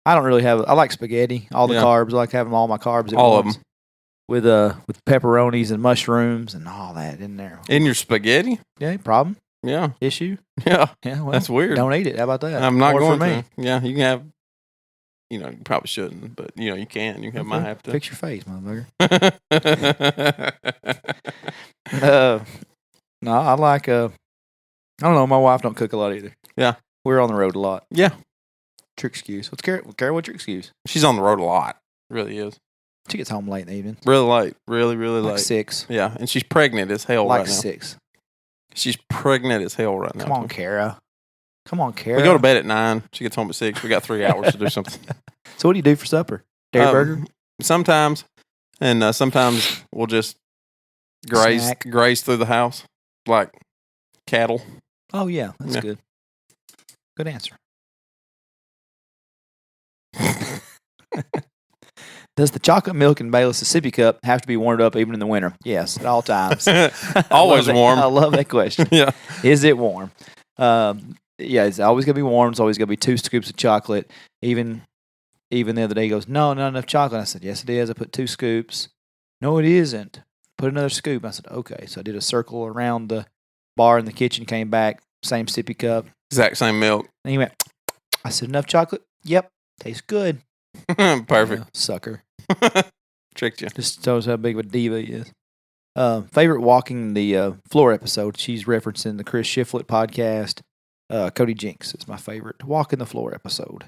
I don't really have. I like spaghetti. All the carbs. I like having all my carbs. All of them. With pepperonis and mushrooms and all that in there. In your spaghetti? Yeah, problem? Yeah. Issue? Yeah. Yeah, well, that's weird. Don't eat it. How about that? I'm not going to. Yeah, you can have, you probably shouldn't, but, you can. You have my appetite. Fix your face, motherfucker. No, I like, I don't know, my wife don't cook a lot either. Yeah. We're on the road a lot. Yeah. What's your excuse? Carol, what's your excuse? She's on the road a lot. Really is. She gets home late in the evening. Really late. Really, really late. 6. Yeah, and she's pregnant as hell right now. 6. She's pregnant as hell right now. Come on, Kara. We go to bed at 9. She gets home at 6. We got 3 hours to do something. So what do you do for supper? Dairy burger? Sometimes. And sometimes we'll just Snack. graze through the house like cattle. Oh, yeah. That's Yeah. good. Good answer. Does the chocolate milk in Bayless sippy cup have to be warmed up even in the winter? Yes, at all times. Always warm. warm. I love that question. Yeah. Is it warm? Yeah, it's always going to be warm. It's always going to be 2 scoops of chocolate. Even the other day, he goes, no, not enough chocolate. I said, yes, it is. I put 2 scoops. No, it isn't. Put another scoop. I said, okay. So I did a circle around the bar in the kitchen, came back, same sippy cup. Exact same milk. And he went, I said, enough chocolate? Yep. Tastes good. Perfect. Sucker. Tricked you. Just shows how big of a diva he is. Favorite walking the floor episode. She's referencing the Chris Shiflett podcast. Cody Jinks is my favorite walking the floor episode.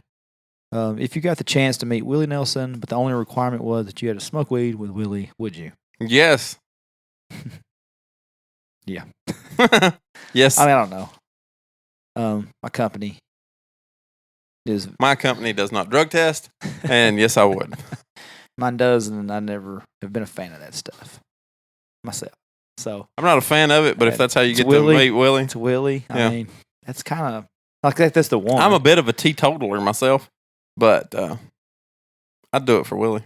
If you got the chance to meet Willie Nelson, but the only requirement was that you had to smoke weed with Willie, would you? Yes. Yeah. Yes. I mean, I don't know. My company is. My company does not drug test, and yes, I would. Mine does, and I never have been a fan of that stuff myself. So I'm not a fan of it, but if that's how you get Willie, to meet Willie. It's Willie. Yeah. I mean, that's kind of like that's the one. I'm a bit of a teetotaler myself, but I'd do it for Willie.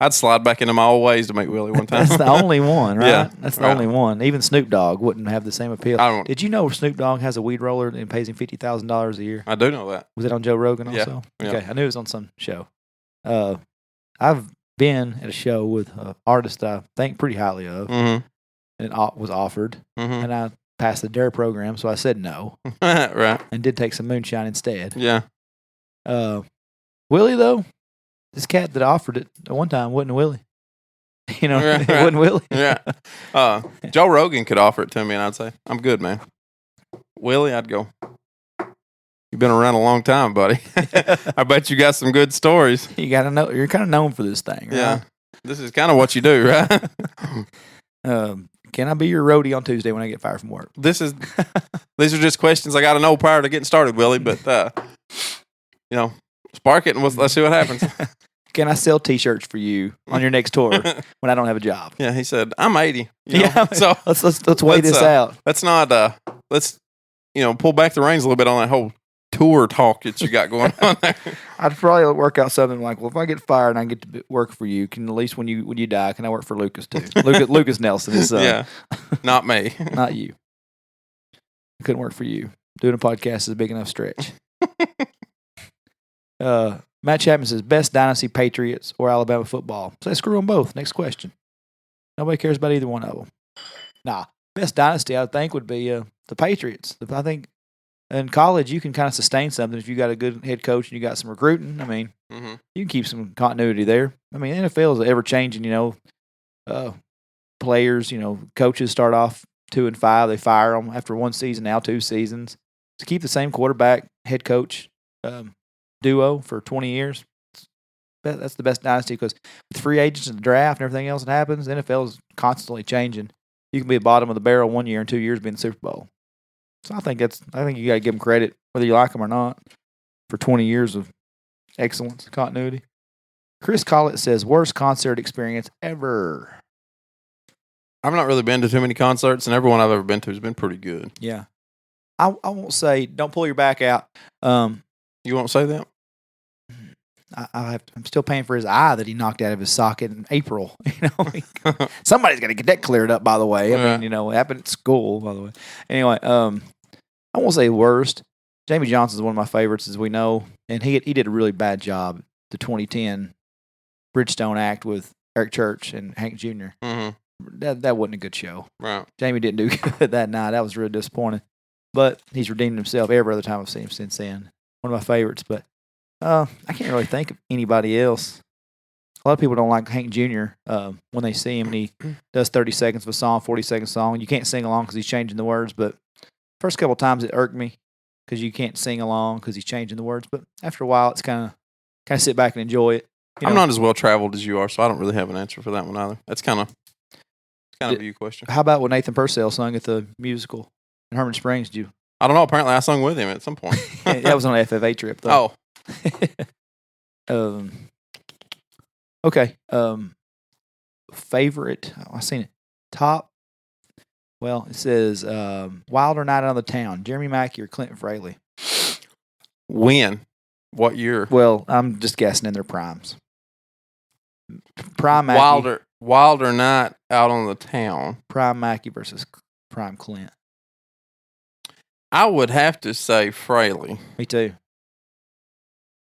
I'd slide back into my old ways to meet Willie one time. That's the only one, right? Yeah. That's the only one. Even Snoop Dogg wouldn't have the same appeal. I don't- Did you know Snoop Dogg has a weed roller and pays him $50,000 a year? I do know that. Was it on Joe Rogan Yeah. also? Yeah. Okay, I knew it was on some show. I've been at a show with an artist I think pretty highly of, Mm-hmm. and was offered, Mm-hmm. and I passed the DARE program, so I said no, Right. and did take some moonshine instead. Yeah. Willie, though, this cat that offered it at one time wasn't Willie. You know, Right, it right. wasn't Willie. Yeah. Joe Rogan could offer it to me, and I'd say, I'm good, man. Willie, I'd go, you've been around a long time, buddy. I bet you got some good stories. You got to know, you're kind of known for this thing, right? Yeah. This is kind of what you do, right? Can I be your roadie on Tuesday when I get fired from work? These are just questions I got to know prior to getting started, Willie, but, spark it and let's see what happens. Can I sell T-shirts for you on your next tour when I don't have a job? Yeah, he said, I'm 80. you know? Yeah, So let's weigh this out. let's not, let's, pull back the reins a little bit on that whole tour talk that you got going on there. I'd probably work out something like, well, if I get fired and I get to work for you, can at least when you die, can I work for Lucas too? Lucas Nelson is Yeah, not me. not you. I couldn't work for you. Doing a podcast is a big enough stretch. Matt Chapman says, best dynasty, Patriots or Alabama football? So screw them both. Next question. Nobody cares about either one of them. Nah, best dynasty I would think would be the Patriots. I think in college you can kind of sustain something if you got a good head coach and you got some recruiting. I mean, Mm-hmm. you can keep some continuity there. I mean, NFL is ever changing. Players. Coaches start off 2-5. They fire them after one season, now 2 seasons. To keep the same quarterback, head coach duo for 20 years, that's the best dynasty because with free agents and the draft and everything else that happens, the NFL is constantly changing. You can be at the bottom of the barrel 1 year and 2 years being the Super Bowl. So I think you got to give them credit, whether you like them or not, for 20 years of excellence, continuity. Chris Collett says, worst concert experience ever. I've not really been to too many concerts, and everyone I've ever been to has been pretty good. Yeah. I won't say, don't pull your back out. You won't say that? I'm still paying for his eye that he knocked out of his socket in April. Somebody's got to get that cleared up, by the way. I mean, it happened at school, by the way. Anyway, I won't say worst. Jamie Johnson's one of my favorites, as we know, and he did a really bad job. The 2010 Bridgestone Act with Eric Church and Hank Jr. Mm-hmm. That wasn't a good show. Right. Jamie didn't do good that night. That was really disappointing. But he's redeemed himself every other time I've seen him since then. One of my favorites. But I can't really think of anybody else. A lot of people don't like Hank Jr. When they see him and he does 30 seconds of a song, 40-second song. You can't sing along because he's changing the words. But first couple of times it irked me because you can't sing along because he's changing the words. But after a while, it's kind of sit back and enjoy it. I'm not as well traveled as you are, so I don't really have an answer for that one either. That's kind of a you question. How about when Nathan Purcell sung at the musical in Herman Springs? I don't know. Apparently, I sung with him at some point. That was on an FFA trip, though. Oh. Okay. Favorite. I seen it. Top Well, it says Wilder Night on the Town, Jeremy Mackey or Clinton Fraley. When? What year? Well, I'm just guessing in their primes. Prime Mackey. Wilder Night Out on the Town. Prime Mackey versus Prime Clint. I would have to say Fraley. Me too.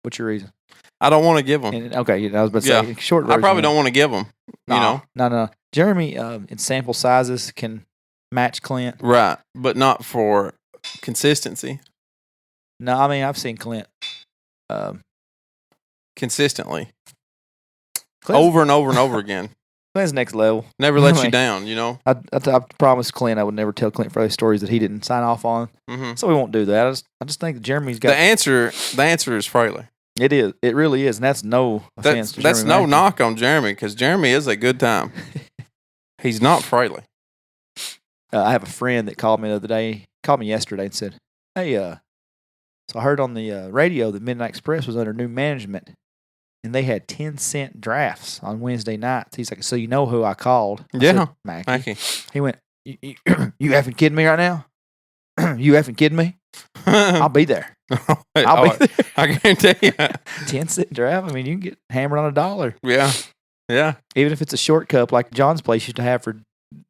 What's your reason? I don't want to give them. Okay, I was about to say short version. I probably don't want to give them. You know, no. Jeremy in sample sizes can match Clint, right? But not for consistency. No, I mean I've seen Clint consistently, Clint's, over and over and over again. Clint's next level. Never lets you down. You know. I promised Clint I would never tell Clint Fraley stories that he didn't sign off on. Mm-hmm. So we won't do that. I just think that Jeremy's got the answer. The answer is Fraley. It is. It really is, and that's no offense. That's no knock on Jeremy because Jeremy is a good time. He's not Fraley. I have a friend that called me the other day. Called me yesterday and said, "Hey, so I heard on the radio that Midnight Express was under new management, and they had 10-cent drafts on Wednesday nights." He's like, "So you know who I called?" I said, Mackie. He went, "You effing kidding me right now? You effing kidding me? I'll be there. I'll be there. I guarantee you. 10-cent draft. I mean, you can get hammered on $1. Yeah. Even if it's a short cup like John's place used to have for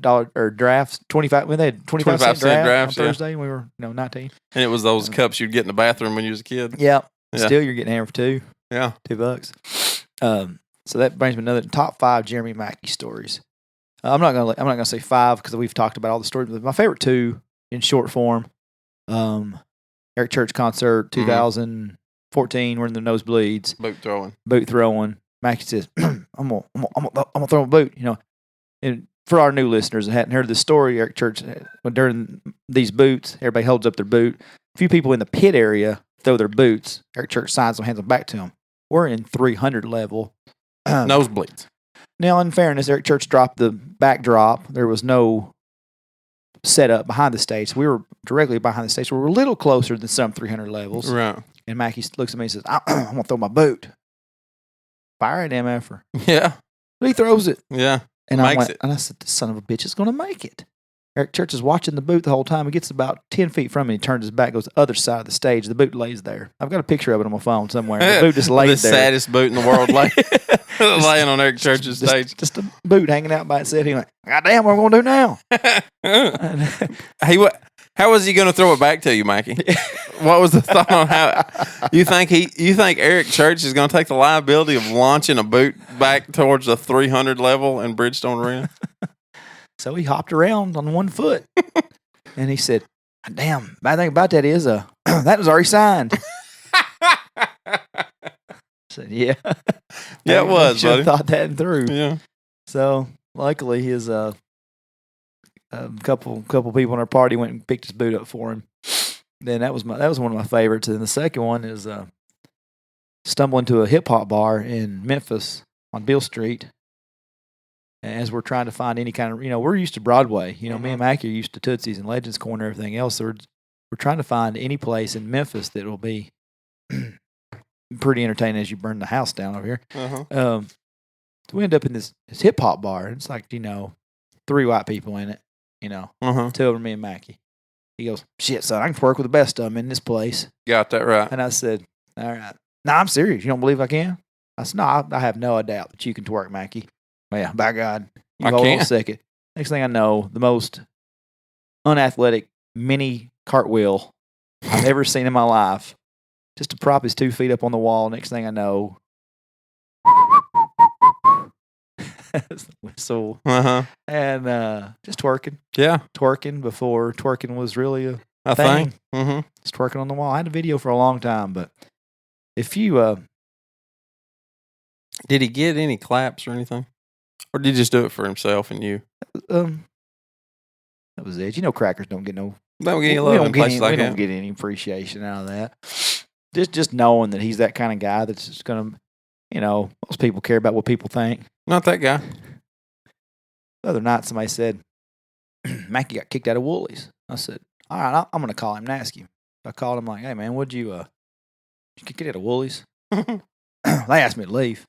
$1 or drafts, 25. When they had 25-cent drafts on Thursday, when we were 19. And it was those cups you'd get in the bathroom when you was a kid. Yeah. Still, you're getting hammered for $2. Yeah, $2. So that brings me another top 5 Jeremy Mackey stories. I'm not gonna say 5 because we've talked about all the stories. But my favorite 2 in short form. Eric Church concert 2014. We're in the nosebleeds. Boot throwing. Mackey says, "I'm gonna throw a boot." You know, and for our new listeners that hadn't heard this story, Eric Church, during these boots, everybody holds up their boot. A few people in the pit area throw their boots. Eric Church signs them, hands them back to them. We're in 300 level. Nosebleeds. Now, in fairness, Eric Church dropped the backdrop. There was no setup behind the stage. So we were directly behind the stage. So we were a little closer than some 300 levels. Right. And Mackie looks at me and says, I'm going to throw my boot. Fire at MFer. Yeah. But he throws it. Yeah. And I said, this son of a bitch is going to make it. Eric Church is watching the boot the whole time. He gets about 10 feet from me. He turns his back, goes to the other side of the stage. The boot lays there. I've got a picture of it on my phone somewhere. The boot just lays there. The saddest boot in the world laying on Eric Church's stage. Just a boot hanging out by itself. He went, God damn, what are we going to do now? How was he going to throw it back to you, Mikey? What was the thought on how you think Eric Church is going to take the liability of launching a boot back towards the 300 level in Bridgestone Arena? So he hopped around on one foot, and he said, "Damn, bad thing about that is that was already signed." I said, "Yeah, yeah, it was." Should have thought that through. Yeah. So luckily, his couple people in our party went and picked his boot up for him. Then that was one of my favorites. And the second one is stumbling to a hip hop bar in Memphis on Beale Street. As we're trying to find any kind of, we're used to Broadway. Me and Mackie are used to Tootsie's and Legends Corner and everything else. So we're trying to find any place in Memphis that will be pretty entertaining as you burn the house down over here. Uh-huh. So we end up in this hip hop bar. It's like, 3 white people in it, 2 of them, me and Mackie. He goes, "Shit, son, I can work with the best of them in this place." Got that right. And I said, "All right. No, I'm serious. You don't believe I can?" I said, "No, I have no doubt that you can twerk, Mackie." "Well, yeah, by God. You hold on a second." Next thing I know, the most unathletic mini cartwheel I've ever seen in my life. Just to prop his 2 feet up on the wall. Next thing I know, that's the whistle. And just twerking. Yeah. Twerking before twerking was really a thing. Just twerking on the wall. I had a video for a long time, but if you... Did he get any claps or anything? Or did he just do it for himself and you? That was it. Crackers don't get no... Don't get any love in places like that. We don't get any appreciation out of that. Just knowing that he's that kind of guy that's just going to... most people care about what people think. Not that guy. The other night, somebody said, Mackie got kicked out of Woolies. I said, all right, I'm going to call him and ask him. I called him like, "Hey, man, did you kick it out of Woolies?" They asked me to leave.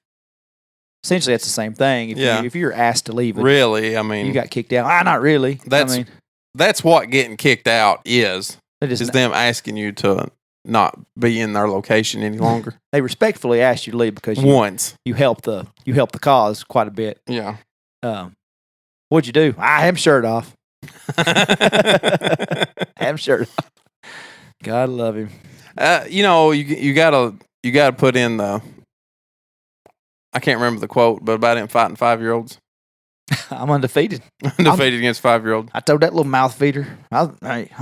Essentially, that's the same thing. If you're asked to leave, really, I mean, you got kicked out. Not really. That's what getting kicked out is. They just Is them asking you to not be in their location any longer. They respectfully asked you to leave because you helped the cause quite a bit. Yeah. What'd you do? I have shirt off. I have shirt off. God love him. You gotta put in the. I can't remember the quote, but about him fighting 5-year-olds. I'm undefeated. Undefeated against 5-year-olds. I told that little mouth feeder, I'm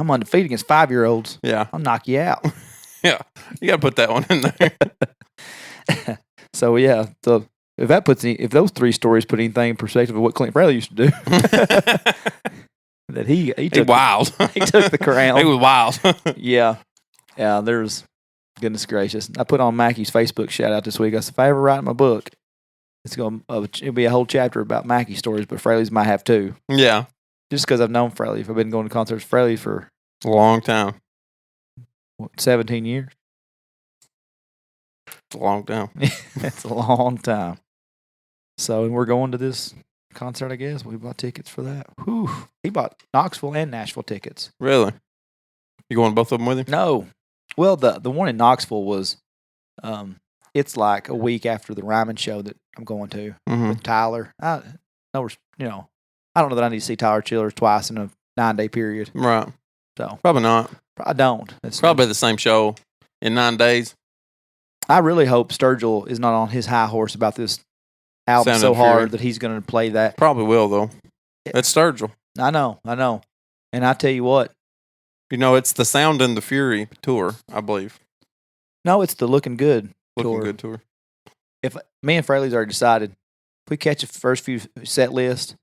undefeated against 5-year-olds. Yeah. I'll knock you out. Yeah. You got to put that one in there. So, yeah. So if those 3 stories put anything in perspective of what Clint Fraley used to do, that he took wild. He took the crown. He was wild. Yeah. Yeah. There's, goodness gracious. I put on Mackey's Facebook shout out this week. I said, if I ever write my book, it'll be a whole chapter about Mackey stories, but Fraley's might have too. Yeah. Just because I've known Fraley. I've been going to concerts with Fraley for a long time. 17 years? It's a long time. It's a long time. So, and we're going to this concert, I guess. We bought tickets for that. Whew. He bought Knoxville and Nashville tickets. Really? You going to both of them with him? No. Well, the one in Knoxville was, it's like a week after the Ryman show that I'm going to with Tyler. I don't know that I need to see Tyler Childers twice in a 9-day period. Right. So probably not. I don't. It's probably the same show in 9 days. I really hope Sturgill is not on his high horse about this album so hard that he's going to play that. Probably will, though. It's Sturgill. I know. And I tell you what. It's the Sound and the Fury tour, I believe. No, it's the Looking Good tour. Looking Good tour. If me and Fraley's already decided, if we catch the first few set list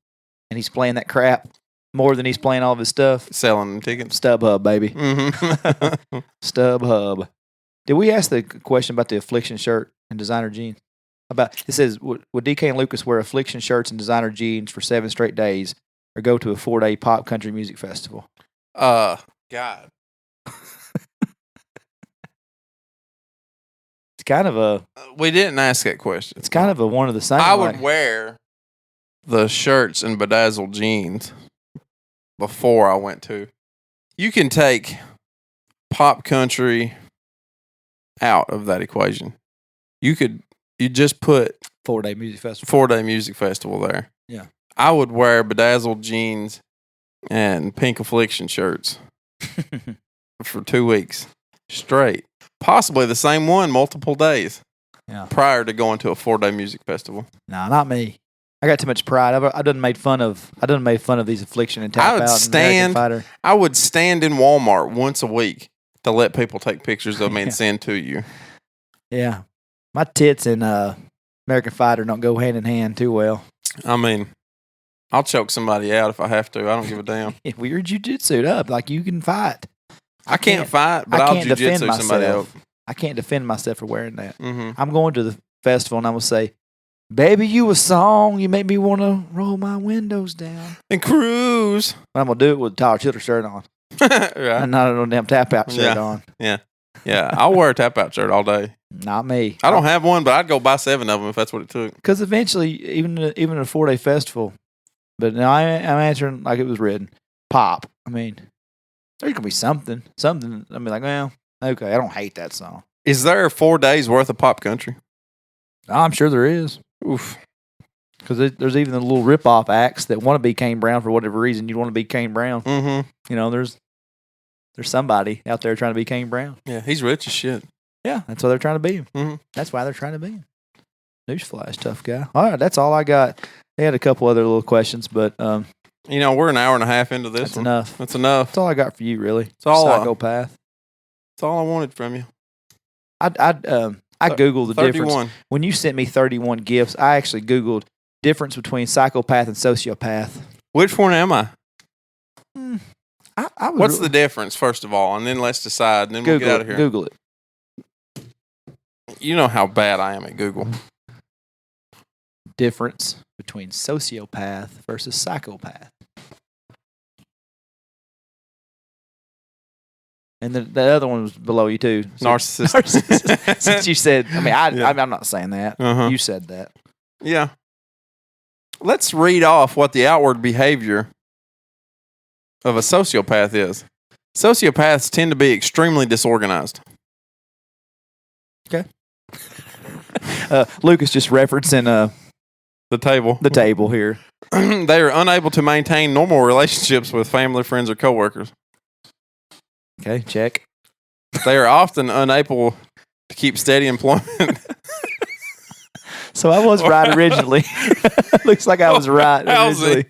and he's playing that crap more than he's playing all of his stuff. Selling them tickets. StubHub, baby. Mm-hmm. StubHub. Did we ask the question about the Affliction shirt and designer jeans? It says, would DK and Lucas wear Affliction shirts and designer jeans for 7 straight days or go to a 4-day pop country music festival? God. It's kind of a... We didn't ask that question. It's kind of a one of the same. I would wear the shirts and bedazzled jeans before I went to. You can take pop country out of that equation. You just put 4-day music festival. 4-day music festival there. Yeah. I would wear bedazzled jeans and pink Affliction shirts for 2 weeks straight. Possibly the same one multiple days. Yeah. Prior to going to a 4-day music festival. No, not me. I got too much pride. I done made fun of these Affliction and Tap Out and American Fighter. I would stand in Walmart once a week to let people take pictures of me and send to you. Yeah. My tits and American Fighter don't go hand in hand too well. I mean, I'll choke somebody out if I have to. I don't give a damn. If you're jiu-jitsu'd up, like you can fight. I can't fight, but I'll jiu-jitsu somebody else. I can't defend myself for wearing that. Mm-hmm. I'm going to the festival and I'm going to say, baby, you a song. You make me want to roll my windows down. And cruise. I'm going to do it with a Tyler Childers shirt on. Right. And not a damn Tap Out shirt on. Yeah. Yeah. I'll wear a Tap Out shirt all day. Not me. I don't have one, but I'd go buy 7 of them if that's what it took. Because eventually, even a 4-day festival, but now I'm answering like it was written. Pop. I mean, there's going to be something. Something. I mean, like, well, okay, I don't hate that song. Is there 4 days worth of pop country? I'm sure there is. Oof. Because there's even the little rip-off acts that want to be Kane Brown for whatever reason. You want to be Kane Brown. Mm-hmm. There's somebody out there trying to be Kane Brown. Yeah, he's rich as shit. Yeah, that's why they're trying to be him. Mm-hmm. That's why they're trying to be him. Newsflash, tough guy. All right, that's all I got. They had a couple other little questions, but we're an hour and a half into this. That's enough. That's enough. That's all I got for you, really. It's all Psychopath. That's all I wanted from you. I googled the 31. difference when you sent me 31 gifts. I actually googled difference between Psychopath and Sociopath. Which one am I? What's the difference, first of all, and then let's decide, and then we'll get out of here. Google it. You know how bad I am at Google. Difference between sociopath versus psychopath. And the other one was below you too. Narcissist. Since you said, I'm not saying that. Uh-huh. You said that. Yeah. Let's read off what the outward behavior of a sociopath is. Sociopaths tend to be extremely disorganized. Okay. Luke is just referencing The table. the table here. They are unable to maintain normal relationships with family, friends, or coworkers. Okay, check. They are often unable to keep steady employment. So I was right originally. Looks like I was right originally.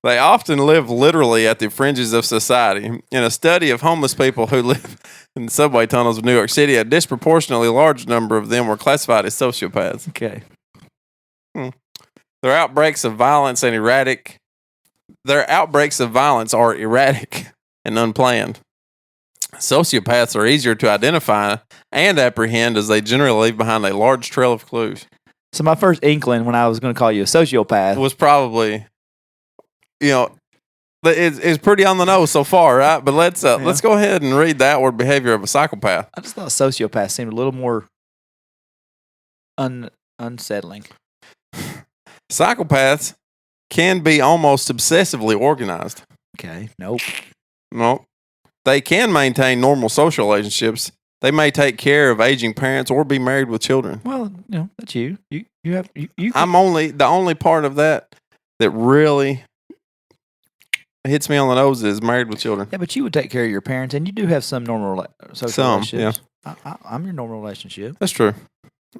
They often live literally at the fringes of society. In a study of homeless people who live in the subway tunnels of New York City, a disproportionately large number of them were classified as sociopaths. Okay. Their outbreaks of violence are erratic and unplanned. Sociopaths are easier to identify and apprehend as they generally leave behind a large trail of clues. So my first inkling when I was going to call you a sociopath Was probably, it's pretty on the nose so far, right? But let's go ahead and read the outward behavior of a psychopath. I just thought sociopath seemed a little more unsettling. Psychopaths can be almost obsessively organized. Okay. Nope. No, they can maintain normal social relationships. They may take care of aging parents or be married with children. Well, that's you. You have you. I'm the only part of that really hits me on the nose is married with children. Yeah, but you would take care of your parents, and you do have some normal social relationships. Yeah. I'm your normal relationship. That's true.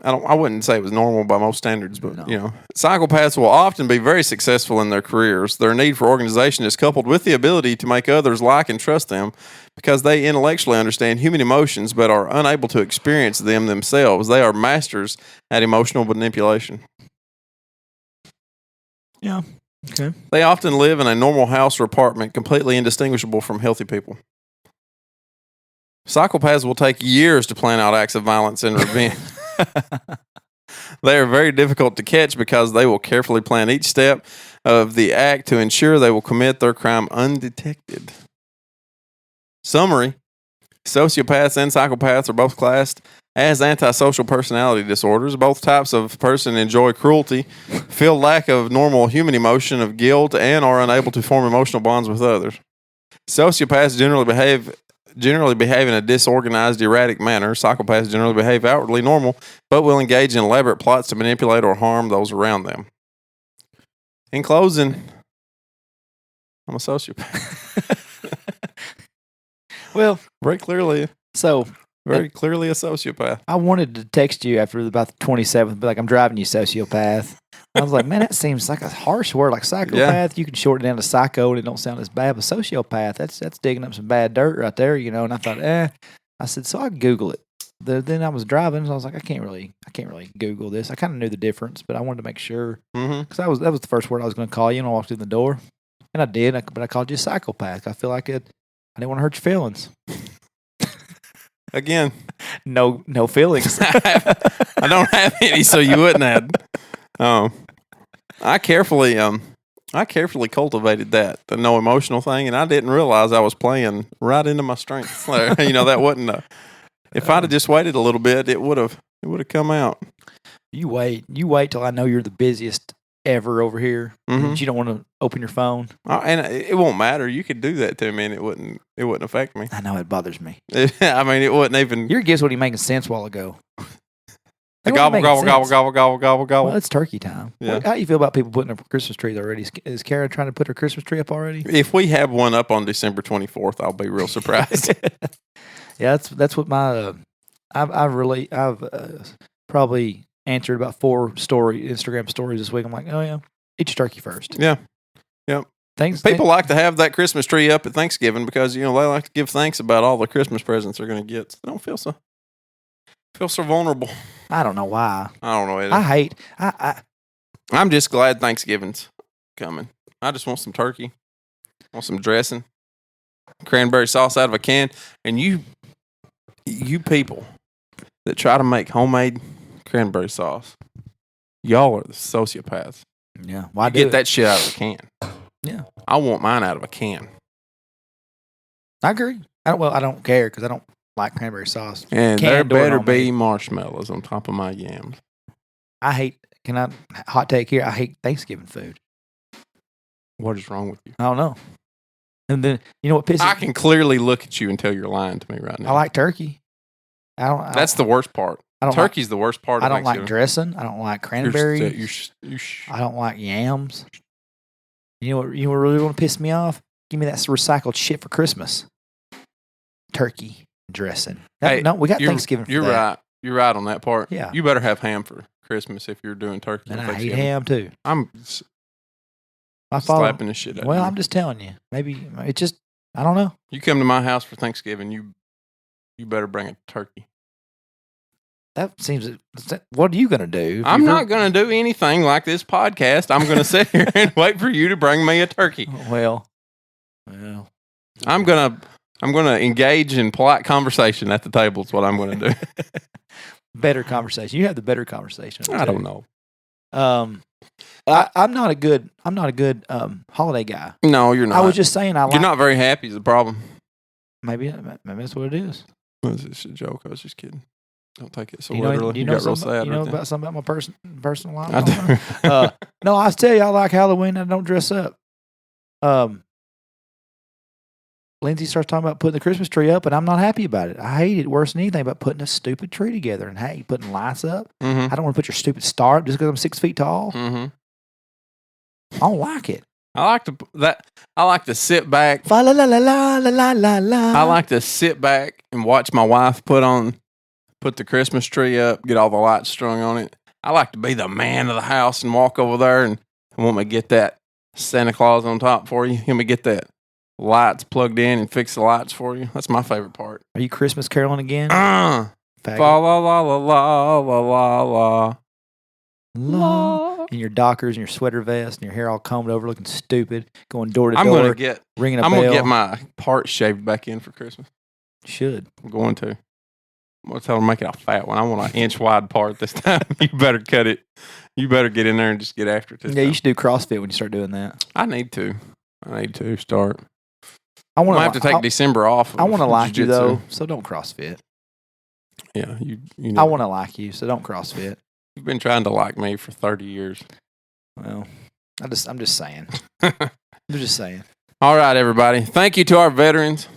I wouldn't say it was normal by most standards, but No. Psychopaths will often be very successful in their careers. Their need for organization is coupled with the ability to make others like and trust them because they intellectually understand human emotions but are unable to experience them themselves. They are masters at emotional manipulation. Yeah. Okay. They often live in a normal house or apartment, completely indistinguishable from healthy people. Psychopaths will take years to plan out acts of violence and revenge. They are very difficult to catch because they will carefully plan each step of the act to ensure they will commit their crime undetected. Summary: sociopaths and psychopaths are both classed as antisocial personality disorders. Both types of person enjoy cruelty, feel lack of normal human emotion of guilt, and are unable to form emotional bonds with others. Sociopaths generally behave in a disorganized, erratic manner. Psychopaths generally behave outwardly normal, but will engage in elaborate plots to manipulate or harm those around them. In closing, I'm a sociopath. Well, Very clearly a sociopath. I wanted to text you after about the 27th, but I'm driving you, sociopath. I was like, man, that seems like a harsh word, like psychopath. You can shorten it down to psycho, and it don't sound as bad. But sociopath, that's digging up some bad dirt right there, And I thought, I said, so I Google it. Then I was driving, so I was like, I can't really Google this. I kind of knew the difference, but I wanted to make sure because that was the first word I was going to call you when I walked in the door, and I did. But I called you a psychopath. I feel like I didn't want to hurt your feelings. Again, no feelings. I don't have any, so you wouldn't have. I carefully cultivated that the no emotional thing, and I didn't realize I was playing right into my strengths. That wasn't. If I'd have just waited a little bit, it would have come out. You wait till I know you're the busiest ever over here. Mm-hmm. You don't want to open your phone, and it won't matter. You could do that to me, and it wouldn't affect me. I know it bothers me. I mean, it wouldn't even. Your gifts wasn't even making sense a while ago. Gobble, gobble. Well, it's turkey time. Yeah. How do you feel about people putting up Christmas trees already? Is Kara trying to put her Christmas tree up already? If we have one up on December 24th, I'll be real surprised. Yeah, that's what my I've probably answered about 4 Instagram stories this week. I'm like, oh yeah, eat your turkey first. Yeah. People like to have that Christmas tree up at Thanksgiving because they like to give thanks about all the Christmas presents they're going to get. So they don't feel so vulnerable. I don't know why. I don't know either. I'm just glad Thanksgiving's coming. I just want some turkey, want some dressing, cranberry sauce out of a can, and you people that try to make homemade cranberry sauce, y'all are the sociopaths. Yeah, why get that shit out of a can? Yeah, I want mine out of a can. I agree. I don't care because I don't like cranberry sauce. And there better be marshmallows on top of my yams. Hot take here, I hate Thanksgiving food. What is wrong with you? I don't know. And then you know what pisses? I can clearly look at you and tell you're lying to me right now. I like turkey. That's the worst part. Turkey's the worst part. I don't like dressing. I don't like cranberries. I don't like yams. You know what really want to piss me off? Give me that recycled shit for Christmas. Turkey dressing. We got Thanksgiving for You're that. right. You're right on that part. Yeah. You better have ham for Christmas if you're doing turkey. And I eat ham too. I'm slapping the shit out of you. Well, I'm just telling you. Maybe it just, I don't know. You come to my house for Thanksgiving, you better bring a turkey. That seems, what are you going to do? I'm not going to do anything like this podcast. I'm going to sit here and wait for you to bring me a turkey. Well. I'm going to engage in polite conversation at the table is what I'm going to do. Better conversation. You have the better conversation. I don't know. I'm not a good holiday guy. No, you're not. I was just saying you're not very happy is the problem. Maybe that's what it is. Was this a joke? I was just kidding. Don't take it so literally. literally. You know got real sad. You know about something about my personal life? I do. No, I tell you, I like Halloween. I don't dress up. Lindsay starts talking about putting the Christmas tree up, and I'm not happy about it. I hate it worse than anything about putting a stupid tree together and putting lights up. Mm-hmm. I don't want to put your stupid star up just because I'm 6 feet tall. Mm-hmm. I don't like it. I like to sit back. La la la la la la la. I like to sit back and watch my wife put the Christmas tree up, get all the lights strung on it. I like to be the man of the house and walk over there and want me to get that Santa Claus on top for you. Let me get that lights plugged in and fix the lights for you. That's my favorite part. Are you Christmas caroling again? La la la la la la la la. In your Dockers and your sweater vest and your hair all combed over, looking stupid, going door to door. Ringing a bell. I'm gonna get my part shaved back in for Christmas. Should. I'm going to. I'm gonna tell them to make it a fat one. I want an inch wide part this time. You better cut it. You better get in there and just get after it. You should do CrossFit when you start doing that. I need to start. I want to have to take December off. I want to like you though, so don't CrossFit. Yeah, you know. I want to like you, so don't CrossFit. You've been trying to like me for 30 years. Well, I'm just saying. I'm just saying. All right, everybody. Thank you to our veterans.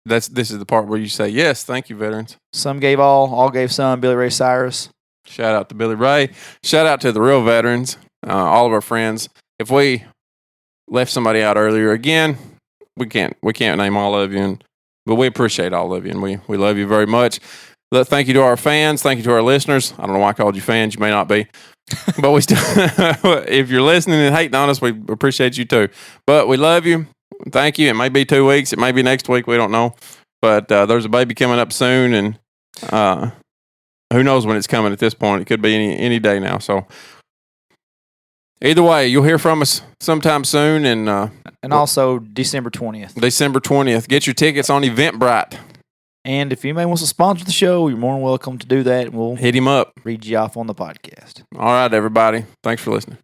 This is the part where you say, yes, thank you, veterans. Some gave all gave some. Billy Ray Cyrus. Shout out to Billy Ray. Shout out to the real veterans, all of our friends. If we left somebody out earlier, again, we can't name all of you, but we appreciate all of you, and we love you very much. Thank you to our fans. Thank you to our listeners. I don't know why I called you fans. You may not be. But we still, if you're listening and hating on us, we appreciate you too. But we love you. Thank you. It may be 2 weeks. It may be next week. We don't know. But there's a baby coming up soon, and who knows when it's coming at this point. It could be any day now. So either way, you'll hear from us sometime soon. And also December 20th. December 20th. Get your tickets on Eventbrite. And if anybody wants to sponsor the show, you're more than welcome to do that. And we'll hit him up. Read you off on the podcast. All right, everybody. Thanks for listening.